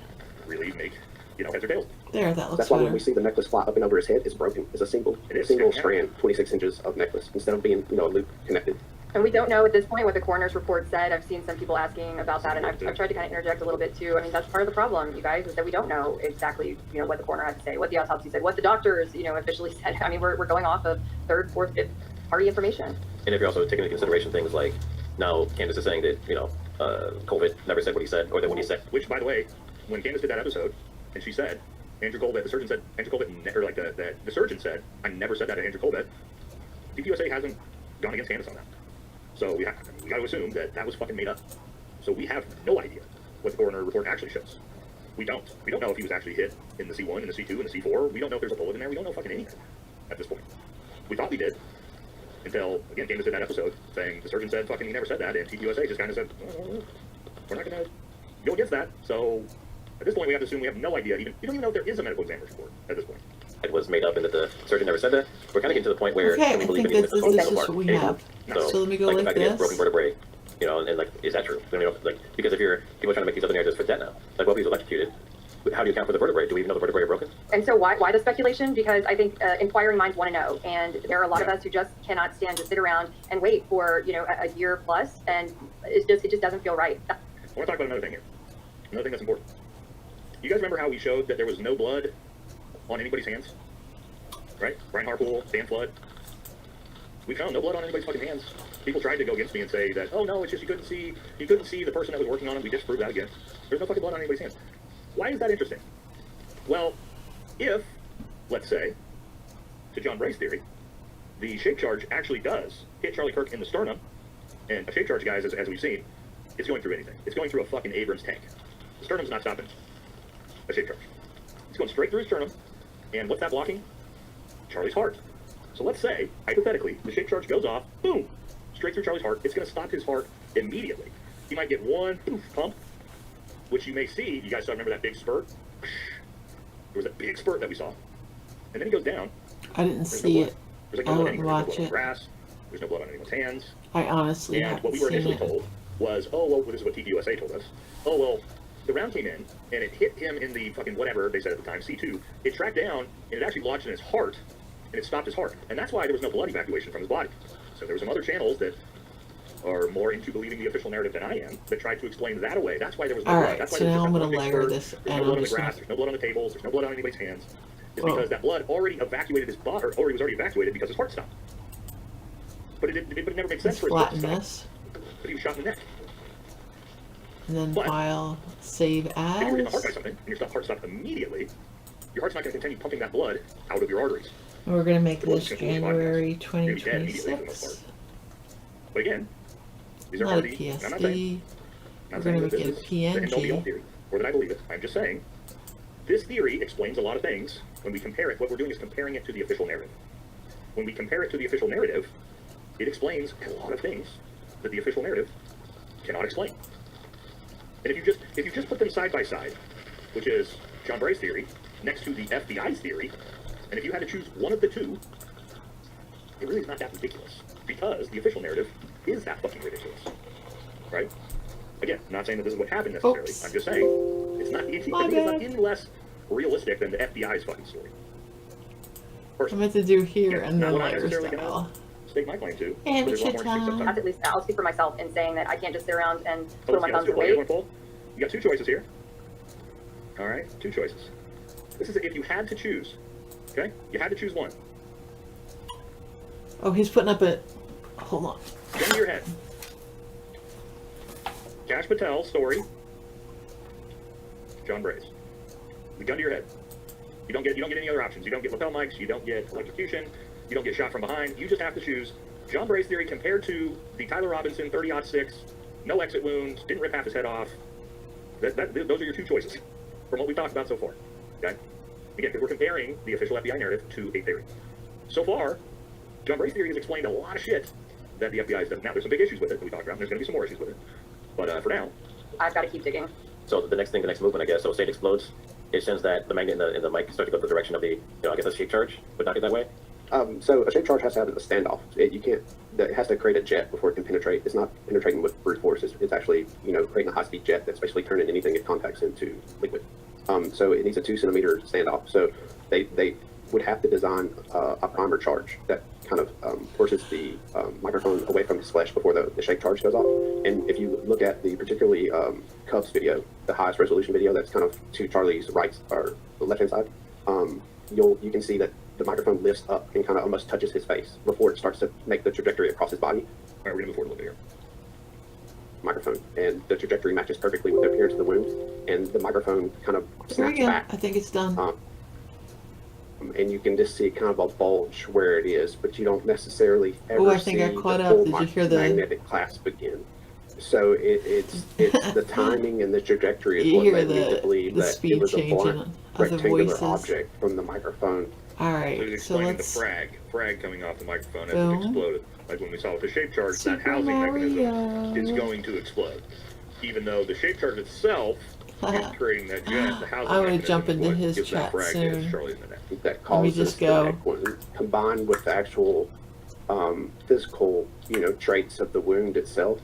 really make, heads or tails. There, that looks That's why better. when we see the necklace fly up and over his head, it's broken. It's a single strand, 26 inches of necklace, instead of being, a loop connected. And we don't know at this point what the coroner's report said. I've seen some people asking about that, and I've tried to kind of interject a little bit too. I mean, that's part of the problem, you guys, is that we don't know exactly, what the coroner had to say, what the autopsy said, what the doctors, officially said. I mean, we're going off of third, fourth, fifth party information. And if you're also taking into consideration things like, now Candace is saying that, Colvett never said what he said, or that what he said. Which, by the way, when Candace did that episode, and she said, Andrew Colvett, the surgeon said, the surgeon said, I never said that to Andrew Colvett. DPUSA hasn't gone against Candace on that. So we got to assume that was fucking made up. So we have no idea what the coroner report actually shows. We don't know if he was actually hit in the C1, in the C2, in the C4. We don't know if there's a bullet in there. We don't know fucking anything at this point. We thought we did until, again, Candace did that episode saying the surgeon said fucking he never said that, and TPUSA just kind of said, we're not going to go against that. So at this point, we have to assume we have no idea. We don't even know if there is a medical examiner's report at this point. It was made up and that the surgeon never said that. We're kind of getting to the point where okay, we I believe think this is what we anymore. have. So let me go like like the fact that he has broken this. vertebrae, and like, is that true? Because if people are trying to make these other narratives fit that now. Like, well, if he was electrocuted, how do you account for the vertebrae? Do we even know the vertebrae are broken? And so why the speculation? Because I think inquiring minds want to know, and there are a lot of us who just cannot stand to sit around and wait for a year plus, and it just doesn't feel right. I want to talk about another thing here. Another thing that's important. You guys remember how we showed that there was no blood on anybody's hands? Right? Brian Harpool, Dan Flood. We found no blood on anybody's fucking hands. People tried to go against me and say that, oh no, it's just you couldn't see the person that was working on it. We disproved that again. There's no fucking blood on anybody's hands. Why is that interesting? Well, if, let's say, to John Bray's theory, the shape charge actually does hit Charlie Kirk in the sternum, and a shape charge, guys, as we've seen, it's going through anything. It's going through a fucking Abrams tank. The sternum's not stopping a shape charge. It's going straight through his sternum, and what's that blocking? Charlie's heart. So let's say, hypothetically, the shape charge goes off, boom, straight through Charlie's heart. It's going to stop his heart immediately. He might get one poof pump, which you may see. You guys still remember that big spurt? There was a big spurt that we saw. And then he goes down. I didn't see it. There's I no blood wouldn't anywhere. watch There's no blood on it. the grass. There's no blood on anyone's hands. I honestly And haven't what we were seen initially it. told was, oh, well, this is what TPUSA told us. Oh, well, the round came in, and it hit him in the fucking whatever they said at the time, C2. It tracked down, and it actually lodged in his heart, and it stopped his heart. And that's why there was no blood evacuation from his body. So there were some other channels that are more into believing the official narrative than I am that tried to explain that away. That's why there was no All blood. right, That's why so there was now I'm just going to a big layer spurt. this, There's and no blood I'm on the just grass. going There's no blood on the tables. There's no blood on anybody's hands. It's Whoa. because that blood already evacuated his body, or he was already evacuated because his heart stopped. But it never made sense for his heart to flatten stop. this, But he was shot in the neck. and then But- file, save If you're hit in the heart by as. something, and your heart stopped immediately, your heart's not going to continue pumping that blood out of your arteries. And we're going to make Well, this it's gonna be January Maybe dead immediately for the most 2026. But again, these are Not a hardy. And I'm not saying, PSD. We're going to make it a the end all be all PNG. theory, or that I believe it. I'm just saying, this theory explains a lot of things. When we compare it, what we're doing is comparing it to the official narrative. When we compare it to the official narrative, it explains a lot of things that the official narrative cannot explain. And if you just put them side by side, which is John Bray's theory next to the FBI's theory, and if you had to choose one of the two, it really is not that ridiculous, because the official narrative is that fucking ridiculous, right? Again, I'm not saying that this is what happened necessarily. Oops. I'm just saying it's not it's not any less realistic than the FBI's fucking story. I meant to do here and then not layer necessarily style. gonna stake my claim to. And but there's a lot shit more interesting time. stuff. At least I'll speak for myself in saying that I can't just sit around and Oh, twiddle my yeah, thumbs let's and go. You wait. want to poll? You got two choices here. All right, two choices. This is if you had to choose. Okay, you had to choose one. Oh, he's putting up a. Hold on. Gun to your head. Cash Patel's story. John Bray's. The gun to your head. You don't get any other options. You don't get lapel mics. You don't get electrocution. You don't get shot from behind. You just have to choose John Bray's theory compared to the Tyler Robinson 30-06, no exit wounds, didn't rip half his head off. Those are your two choices from what we've talked about so far. Okay. Again, we're comparing the official FBI narrative to a theory. So far, John Bray's theory has explained a lot of shit that the FBI has done. Now, there's some big issues with it that we talked about, and there's going to be some more issues with it. But for now, I've got to keep digging. So the next movement, I guess. So say it explodes, it sends that the magnet in the mic starts to go the direction of the, I guess, a shape charge, but not in that way. So a shape charge has to have a standoff. It has to create a jet before it can penetrate. It's not penetrating with brute force. It's actually, creating a high-speed jet that's basically turning anything it contacts into liquid. So it needs a 2-centimeter standoff. So they would have to design a primer charge that kind of forces the microphone away from his flesh before the shape charge goes off. And if you look at the particularly Cubs video, the highest resolution video that's kind of to Charlie's right or the left-hand side, you can see that the microphone lifts up and kind of almost touches his face before it starts to make the trajectory across his body. all right, we're going to move forward a little bit here. Microphone, and the trajectory matches perfectly with the appearance of the wound, and the microphone kind of There snaps you go. back. I think it's done. And you can just see kind of a bulge where it is, but you don't necessarily ever Oh, I think I see caught the up. full Did you hear the- magnetic clasp again. So it's the timing and the trajectory is You what hear led me to the believe that speed it was a change blunt of the rectangular voices. object from the microphone. All So right, he's so explaining let's. the frag coming off the microphone as Boom. it exploded. Like when we saw with the shape charge, that Super housing mechanism Mario. is going to explode. Even though the shape charge itself is creating that jet, the housing I'm gonna mechanism jump is into what his gives that chat frag soon. hit Charlie in the neck. That Let me causes just the go. neck wound, combined with the actual physical, traits of the wound itself.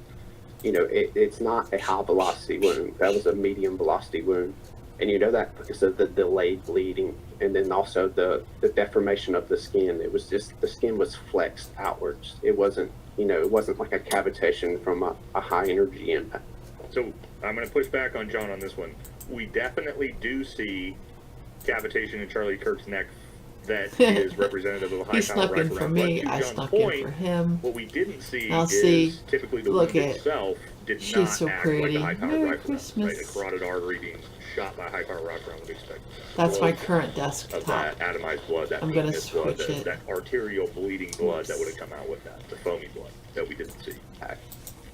It's not a high velocity wound. That was a medium velocity wound, and you know that because of the delayed bleeding, and then also the deformation of the skin. It was just the skin was flexed outwards. It wasn't like a cavitation from a high energy impact. So I'm going to push back on John on this one. We definitely do see cavitation in Charlie Kirk's neck that is representative of a high He power snuck in rifle for round. me. But to I John's snuck point, in for him. what we didn't see Now is see, typically the look wound at- itself did she's not so act pretty. like a high power Merry rifle round, right? A Christmas. carotid artery being shot by a high power rifle round would expect. That's my flow current of desktop. that atomized blood, that I'm gonna venous blood, switch it. that arterial bleeding blood that would have come out with that, the foamy blood that we didn't see.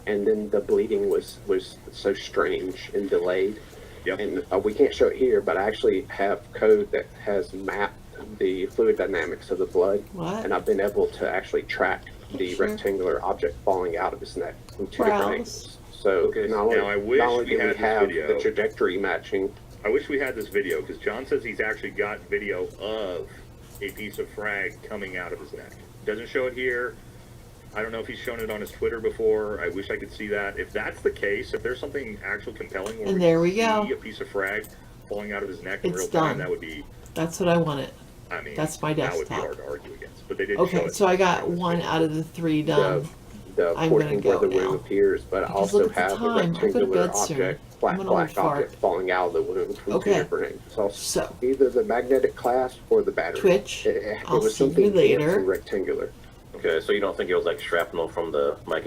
And then the bleeding was so strange and delayed. Yep. And we can't show it here, but I actually have code that has mapped the fluid dynamics of the blood. What? And I've been able to actually track the Sure. rectangular object falling out of his neck from two Browse. different angles. So Okay, not only, now I wish not only we do had we this have video. the trajectory matching, I wish we had this video because John says he's actually got video of a piece of frag coming out of his neck. Doesn't show it here. I don't know if he's shown it on his Twitter before. I wish I could see that. If that's the case, if there's something actual compelling where And there we can go. see a piece of frag falling out of his neck in It's real time, done. that would be, That's what I wanted. I mean, That's my that would be desktop. hard to argue against. But they didn't show Okay, it. so I got It was one video. out of the 3 done. the I'm portion gonna where go the wound now. appears, but I Because also look at the have a time. I'll go to rectangular bed soon. object, I'm black an black old fart. object falling out of the wound from Okay. two different angles. So, Either the magnetic clasp or the battery. Twitch, It I'll was see you something dense later. and rectangular. Okay, so you don't think it was like shrapnel from the mic